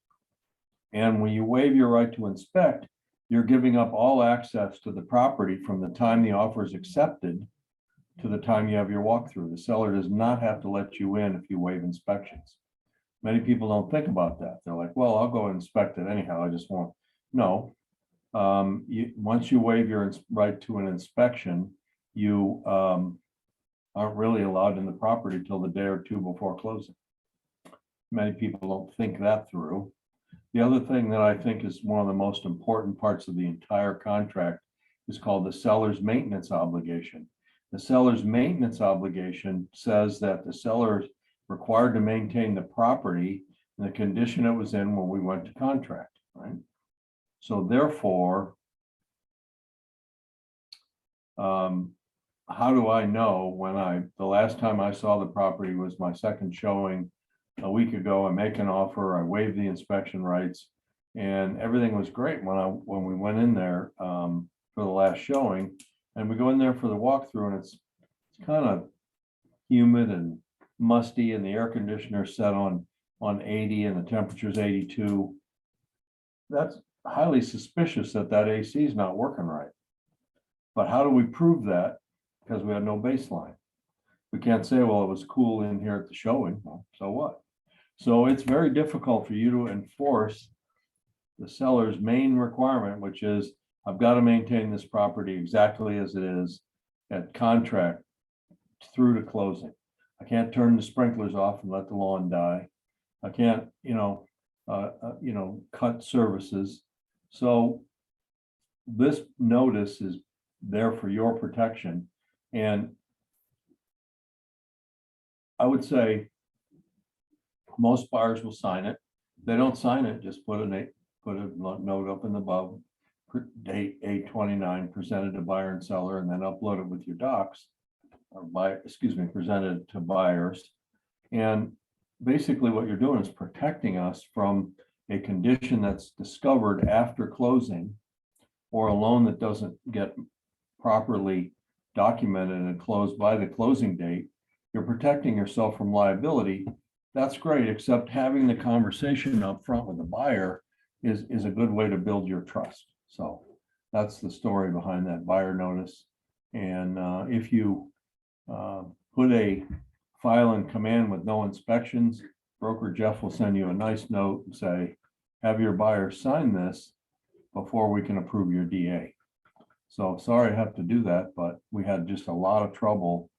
[SPEAKER 1] And when you waive your right to inspect, you're giving up all access to the property from the time the offer is accepted to the time you have your walkthrough. The seller does not have to let you in if you waive inspections. Many people don't think about that. They're like, well, I'll go inspect it anyhow. I just won't. No. Once you waive your right to an inspection, you aren't really allowed in the property till the day or two before closing. Many people don't think that through. The other thing that I think is one of the most important parts of the entire contract is called the seller's maintenance obligation. The seller's maintenance obligation says that the seller is required to maintain the property in the condition it was in when we went to contract, right? So therefore, how do I know when the last time I saw the property was my second showing a week ago? I make an offer, I waive the inspection rights, and everything was great when we went in there for the last showing. And we go in there for the walkthrough, and it's kind of humid and musty, and the air conditioner set on 80 and the temperature's 82. That's highly suspicious that AC is not working right. But how do we prove that? Because we had no baseline. We can't say, well, it was cool in here at the showing. Well, so what? So it's very difficult for you to enforce the seller's main requirement, which is I've got to maintain this property exactly as it is at contract through to closing. I can't turn the sprinklers off and let the lawn die. I can't, cut services. So this notice is there for your protection. And I would say most buyers will sign it. If they don't sign it, just put a note up in the above, date 8/29, presented to buyer and seller, and then upload it with your docs, or presented to buyers. And basically what you're doing is protecting us from a condition that's discovered after closing, or a loan that doesn't get properly documented and closed by the closing date. You're protecting yourself from liability. That's great, except having the conversation up front with the buyer is a good way to build your trust. So that's the story behind that buyer notice. And if you put a file in command with no inspections, broker Jeff will send you a nice note and say, have your buyer sign this before we can approve your DA. So sorry I have to do that, but we had just a lot of trouble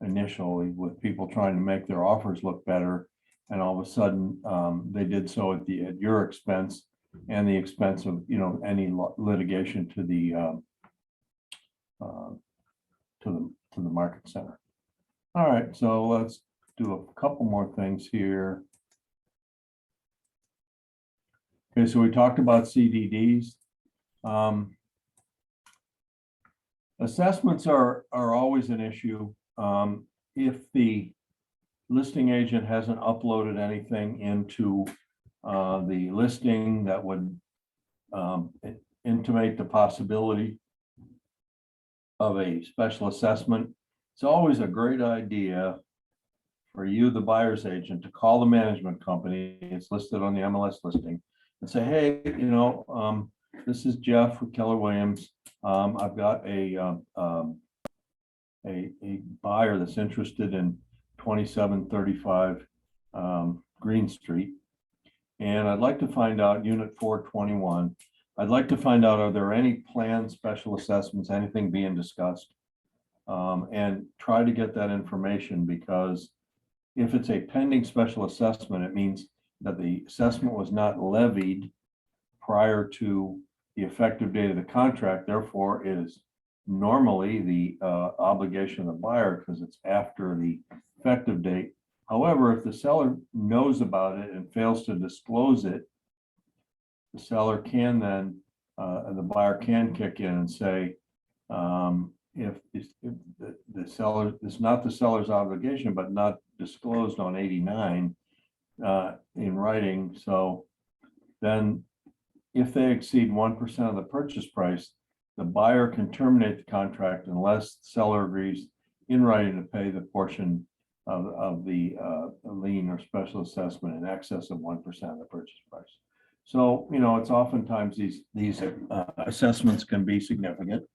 [SPEAKER 1] initially with people trying to make their offers look better. And all of a sudden they did so at your expense and the expense of, any litigation to the market center. All right, so let's do a couple more things here. Okay, so we talked about CDDs. Assessments are always an issue. If the listing agent hasn't uploaded anything into the listing that would intimate the possibility of a special assessment, it's always a great idea for you, the buyer's agent, to call the management company. It's listed on the MLS listing and say, hey, this is Jeff with Keller Williams. I've got a buyer that's interested in 2735 Green Street. And I'd like to find out unit 421. I'd like to find out, are there any planned special assessments, anything being discussed? And try to get that information, because if it's a pending special assessment, it means that the assessment was not levied prior to the effective date of the contract. Therefore, it is normally the obligation of the buyer because it's after the effective date. However, if the seller knows about it and fails to disclose it, the seller can then, the buyer can kick in and say, if the seller, it's not the seller's obligation, but not disclosed on 89 in writing. So then if they exceed 1% of the purchase price, the buyer can terminate the contract unless the seller agrees in writing to pay the portion of the lien or special assessment in excess of 1% of the purchase price. So, it's oftentimes these assessments can be significant.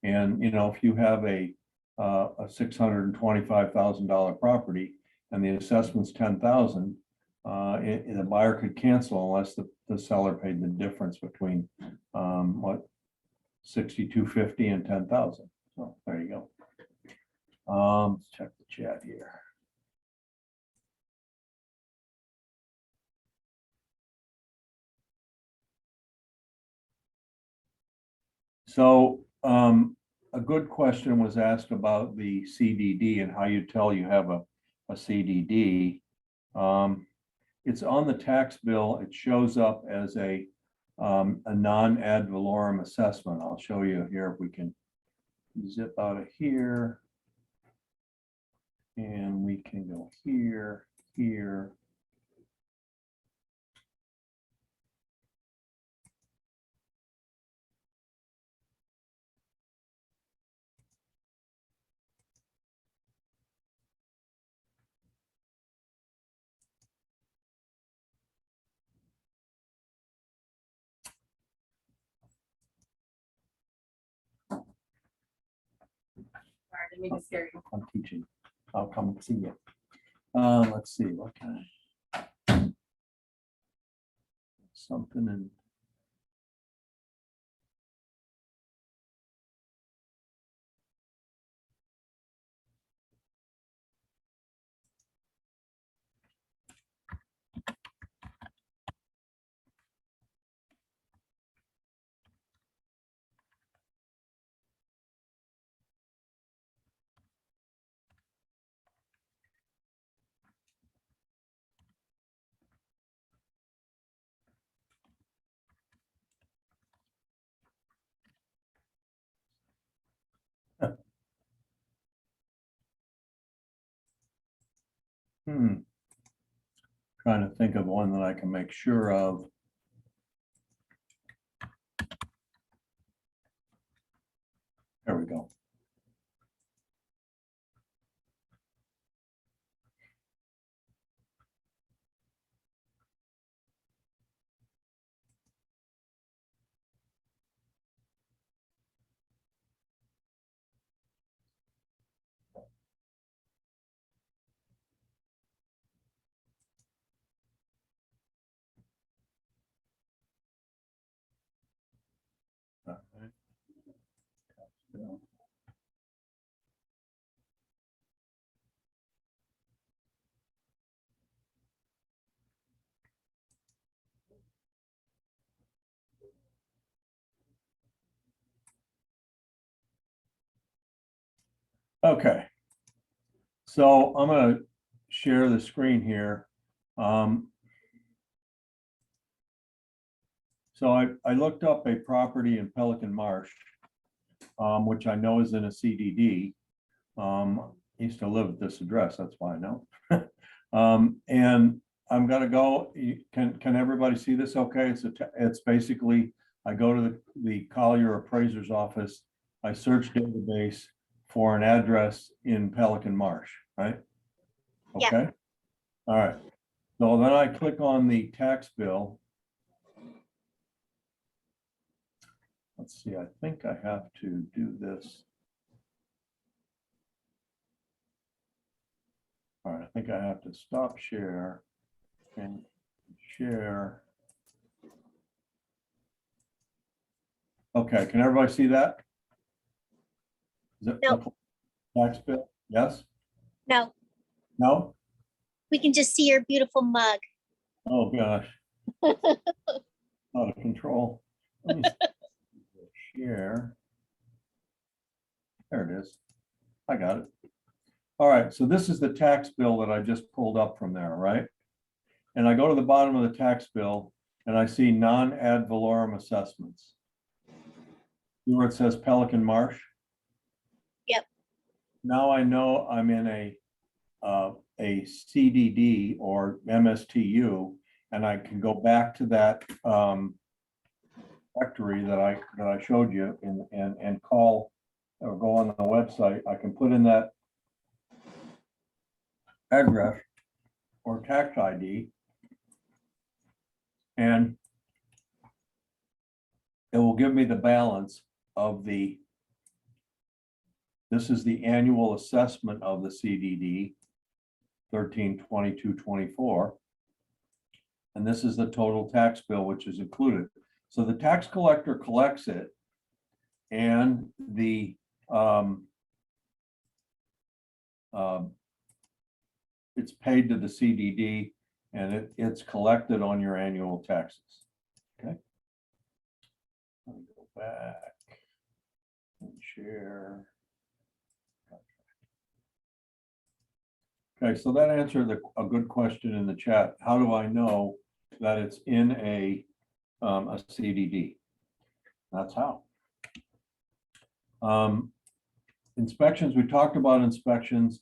[SPEAKER 1] And, if you have a $625,000 property and the assessment's 10,000, the buyer could cancel unless the seller paid the difference between 6,250 and 10,000. So there you go. Let's check the chat here. So a good question was asked about the CDD and how you tell you have a CDD. It's on the tax bill. It shows up as a non-ad valorem assessment. I'll show you here if we can zip out of here. And we can go here, here.
[SPEAKER 3] Sorry, didn't mean to scare you.
[SPEAKER 1] I'm teaching. I'll come and see you. Let's see, what can I? Something in. Trying to think of one that I can make sure of. There we go. All right. Okay. So I'm going to share the screen here. So I looked up a property in Pelican Marsh, which I know is in a CDD. I used to live at this address, that's why I know. And I'm gonna go, can everybody see this okay? It's basically, I go to the Collier appraiser's office, I search database for an address in Pelican Marsh, right?
[SPEAKER 2] Yeah.
[SPEAKER 1] Okay, all right. So then I click on the tax bill. Let's see, I think I have to do this. All right, I think I have to stop share and share. Okay, can everybody see that? Is it
[SPEAKER 2] Nope.
[SPEAKER 1] tax bill? Yes?
[SPEAKER 2] No,
[SPEAKER 1] No?
[SPEAKER 2] we can just see your beautiful mug.
[SPEAKER 1] Oh, gosh. Out of control. Let me share. There it is. I got it. All right, so this is the tax bill that I just pulled up from there, right? And I go to the bottom of the tax bill and I see non-ad valorem assessments. See where it says Pelican Marsh?
[SPEAKER 2] Yep.
[SPEAKER 1] Now I know I'm in a CDD or MSTU, and I can go back to that directory that I showed you and call or go on the website. I can put in that address or tax ID, and it will give me the balance of the, this is the annual assessment of the CDD, 13/22/24. And this is the total tax bill, which is included. So the tax collector collects it, and the it's paid to the CDD, and it's collected on your annual taxes. Okay. Let me go back and share. Okay, so that answered a good question in the chat. How do I know that it's in a CDD? That's how. Inspections, we talked about inspections.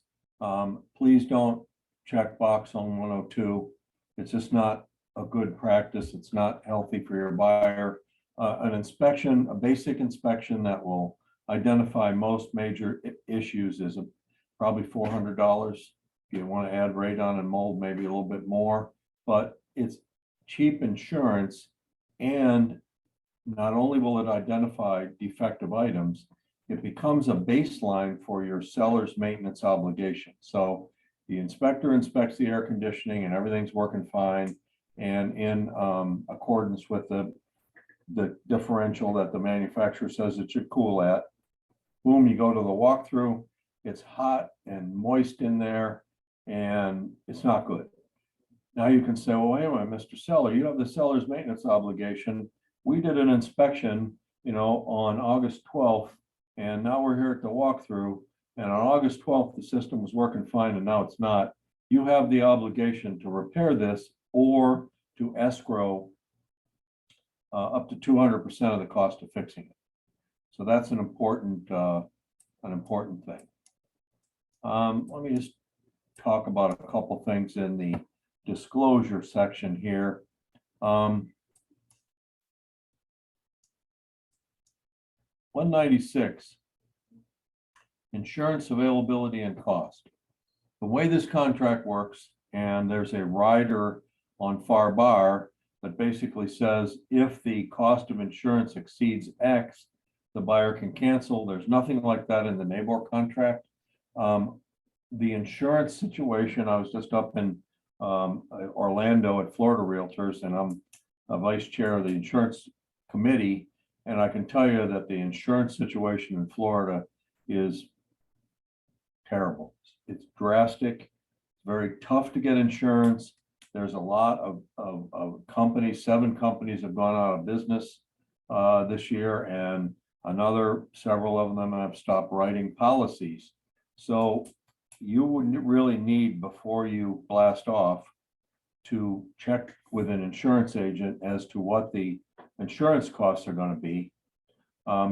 [SPEAKER 1] Please don't check box on 102. It's just not a good practice. It's not healthy for your buyer. An inspection, a basic inspection that will identify most major issues is probably $400. If you want to add radon and mold, maybe a little bit more, but it's cheap insurance. And not only will it identify defective items, it becomes a baseline for your seller's maintenance obligation. So the inspector inspects the air conditioning and everything's working fine and in accordance with the differential that the manufacturer says it should cool at. Boom, you go to the walkthrough, it's hot and moist in there and it's not good. Now you can say, well, wait a minute, Mr. Seller, you have the seller's maintenance obligation. We did an inspection, on August 12th, and now we're here at the walkthrough. And on August 12th, the system was working fine and now it's not. You have the obligation to repair this or to escrow up to 200% of the cost of fixing it. So that's an important thing. Let me just talk about a couple things in the disclosure section here. 196, insurance availability and cost. The way this contract works, and there's a rider on far bar that basically says if the cost of insurance exceeds X, the buyer can cancel. There's nothing like that in the NABOR contract. The insurance situation, I was just up in Orlando at Florida Realtors, and I'm a vice chair of the insurance committee. And I can tell you that the insurance situation in Florida is terrible. It's drastic, very tough to get insurance. There's a lot of companies, 7 companies have gone out of business this year, and several of them have stopped writing policies. So you would really need, before you blast off, to check with an insurance agent as to what the insurance costs are going to be,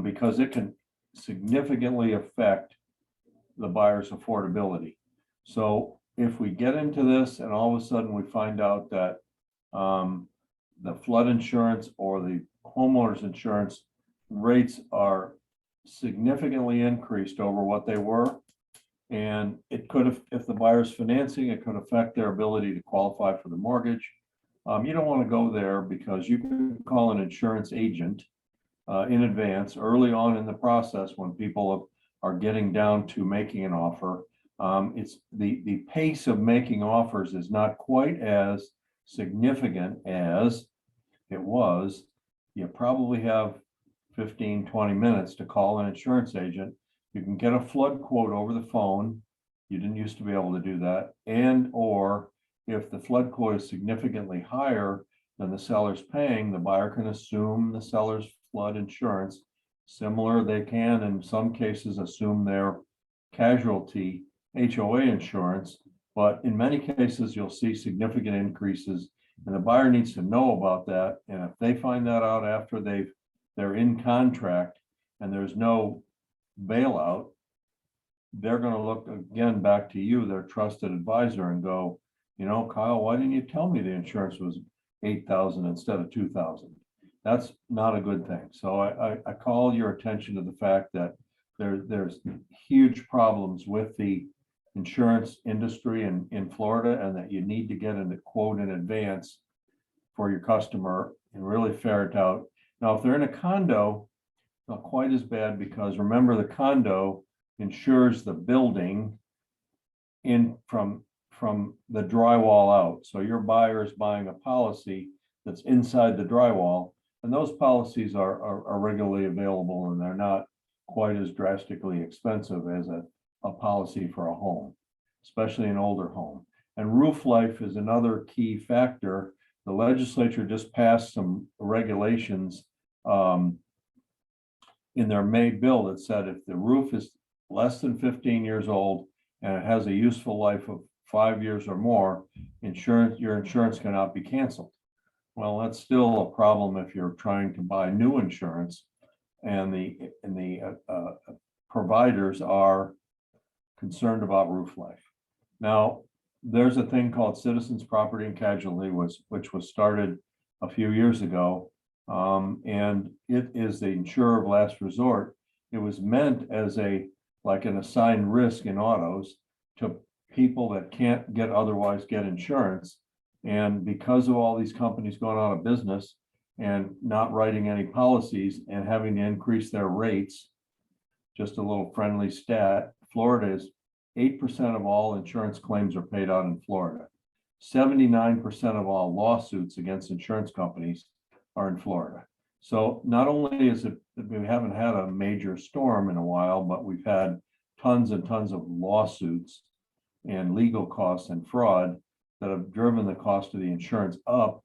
[SPEAKER 1] because it can significantly affect the buyer's affordability. So if we get into this and all of a sudden we find out that the flood insurance or the homeowner's insurance rates are significantly increased over what they were, and it could have, if the buyer's financing, it could affect their ability to qualify for the mortgage. You don't want to go there, because you can call an insurance agent in advance, early on in the process, when people are getting down to making an offer. It's the pace of making offers is not quite as significant as it was. You probably have 15-20 minutes to call an insurance agent. You can get a flood quote over the phone. You didn't used to be able to do that. And or if the flood quote is significantly higher than the seller's paying, the buyer can assume the seller's flood insurance. Similar, they can in some cases assume their casualty HOA insurance, but in many cases you'll see significant increases, and the buyer needs to know about that. And if they find that out after they're in contract and there's no bailout, they're going to look again back to you, their trusted advisor, and go, Kyle, why didn't you tell me the insurance was $8,000 instead of $2,000? That's not a good thing. So I call your attention to the fact that there's huge problems with the insurance industry in Florida, and that you need to get a quote in advance for your customer and really ferret it out. Now, if they're in a condo, not quite as bad, because remember, the condo insures the building in from the drywall out. So your buyer is buying a policy that's inside the drywall, and those policies are regularly available, and they're not quite as drastically expensive as a policy for a home, especially an older home. And roof life is another key factor. The legislature just passed some regulations in their May bill that said if the roof is less than 15 years old and it has a useful life of 5 years or more, your insurance cannot be canceled. Well, that's still a problem if you're trying to buy new insurance and the providers are concerned about roof life. Now, there's a thing called Citizens Property and Casualty, which was started a few years ago. And it is the insurer of last resort. It was meant as like an assigned risk in autos to people that can't otherwise get insurance. And because of all these companies going out of business and not writing any policies and having to increase their rates, just a little friendly stat, Florida is 8% of all insurance claims are paid out in Florida. 79% of all lawsuits against insurance companies are in Florida. So not only is it that we haven't had a major storm in a while, but we've had tons and tons of lawsuits and legal costs and fraud that have driven the cost of the insurance up.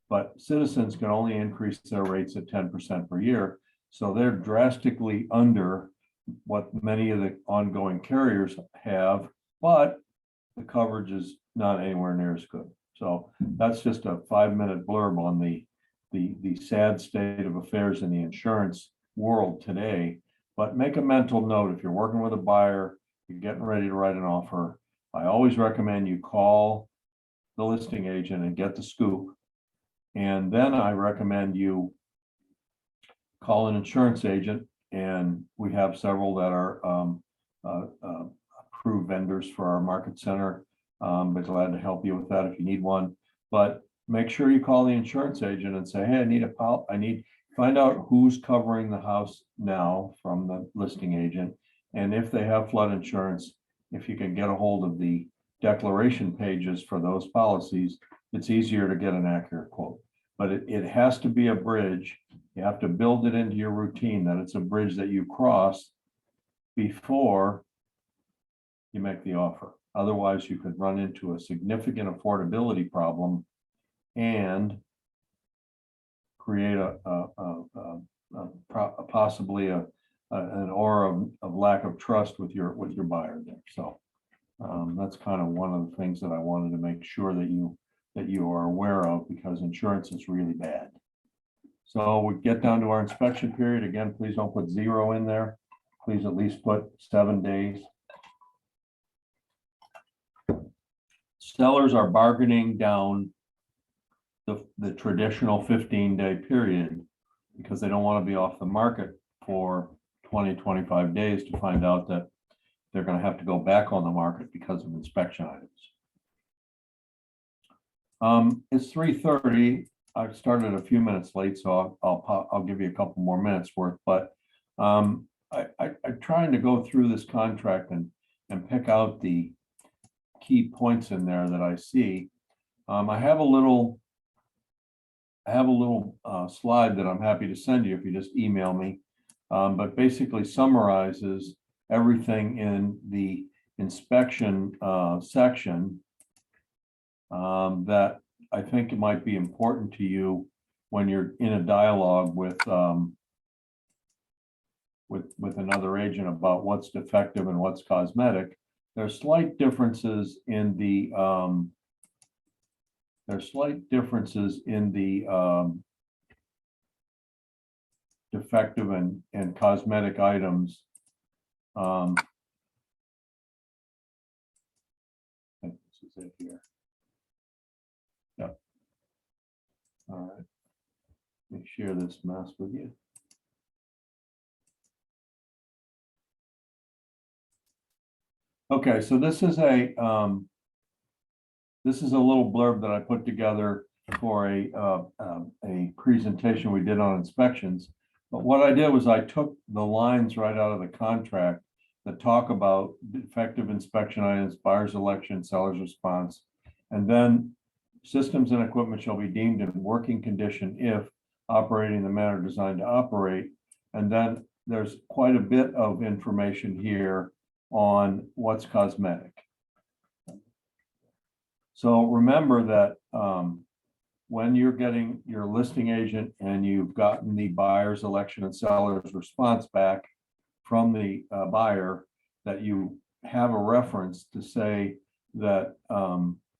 [SPEAKER 1] But Citizens can only increase their rates at 10% per year. So they're drastically under what many of the ongoing carriers have, but the coverage is not anywhere near as good. So that's just a 5-minute blurb on the sad state of affairs in the insurance world today. But make a mental note, if you're working with a buyer, you're getting ready to write an offer, I always recommend you call the listing agent and get the scoop. And then I recommend you call an insurance agent, and we have several that are approved vendors for our market center. But glad to help you with that if you need one. But make sure you call the insurance agent and say, hey, I need find out who's covering the house now from the listing agent. And if they have flood insurance, if you can get a hold of the declaration pages for those policies, it's easier to get an accurate quote. But it has to be a bridge. You have to build it into your routine that it's a bridge that you cross before you make the offer. Otherwise, you could run into a significant affordability problem and create possibly an aura of lack of trust with your buyer there. So that's kind of one of the things that I wanted to make sure that you are aware of, because insurance is really bad. So we get down to our inspection period. Again, please don't put 0 in there. Please at least put 7 days. Sellers are bargaining down the traditional 15-day period because they don't want to be off the market for 20-25 days to find out that they're going to have to go back on the market because of inspection items. It's 3:30. I started a few minutes late, so I'll give you a couple more minutes worth. But I'm trying to go through this contract and pick out the key points in there that I see. I have a little slide that I'm happy to send you if you just email me. But basically summarizes everything in the inspection section that I think it might be important to you when you're in a dialogue with another agent about what's defective and what's cosmetic. There's slight differences in the defective and cosmetic items. I think this is it here. Yep. All right. Let me share this mess with you. Okay, so this is a little blurb that I put together for a presentation we did on inspections. But what I did was I took the lines right out of the contract that talk about defective inspection items, buyer's election, seller's response, and then systems and equipment shall be deemed in working condition if operating in the manner designed to operate. And then there's quite a bit of information here on what's cosmetic. So remember that when you're getting your listing agent and you've gotten the buyer's election and seller's response back from the buyer, that you have a reference to say that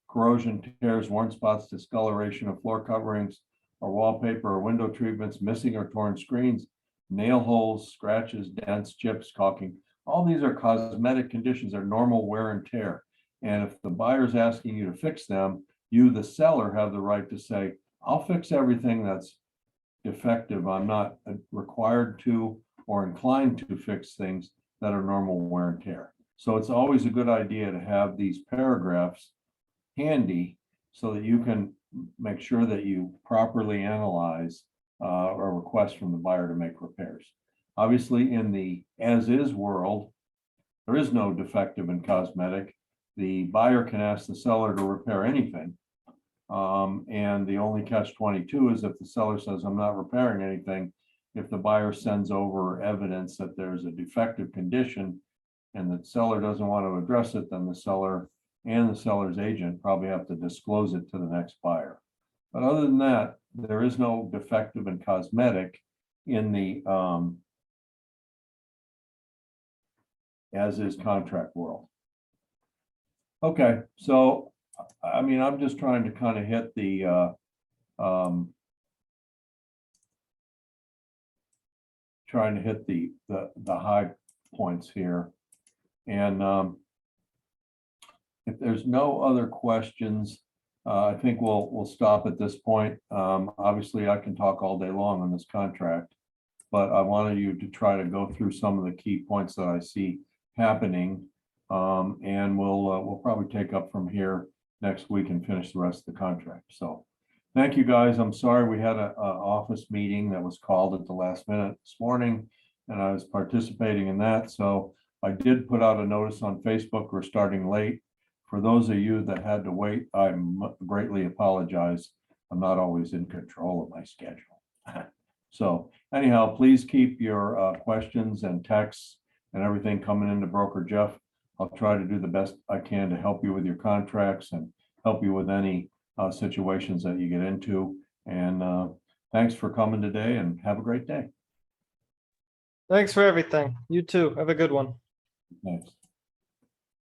[SPEAKER 1] corrosion, tears, worn spots, discoloration of floor coverings or wallpaper or window treatments, missing or torn screens, nail holes, scratches, dents, chips, caulking. All these are cosmetic conditions, are normal wear and tear. And if the buyer's asking you to fix them, you, the seller, have the right to say, I'll fix everything that's defective. I'm not required to or inclined to fix things that are normal wear and tear. So it's always a good idea to have these paragraphs handy so that you can make sure that you properly analyze a request from the buyer to make repairs. Obviously, in the as-is world, there is no defective in cosmetic. The buyer can ask the seller to repair anything. And the only catch-22 is if the seller says, I'm not repairing anything, if the buyer sends over evidence that there's a defective condition and the seller doesn't want to address it, then the seller and the seller's agent probably have to disclose it to the next buyer. But other than that, there is no defective in cosmetic in the as-is contract world. Okay, so I mean, I'm just trying to kind of hit the high points here. And if there's no other questions, I think we'll stop at this point. Obviously, I can talk all day long on this contract, but I wanted you to try to go through some of the key points that I see happening. And we'll probably take up from here next week and finish the rest of the contract. So thank you, guys. I'm sorry we had a office meeting that was called at the last minute this morning, and I was participating in that. So I did put out a notice on Facebook. We're starting late. For those of you that had to wait, I greatly apologize. I'm not always in control of my schedule. So anyhow, please keep your questions and texts and everything coming into Broker Jeff. I'll try to do the best I can to help you with your contracts and help you with any situations that you get into. And thanks for coming today and have a great day.
[SPEAKER 4] Thanks for everything. You too. Have a good one.
[SPEAKER 1] Thanks.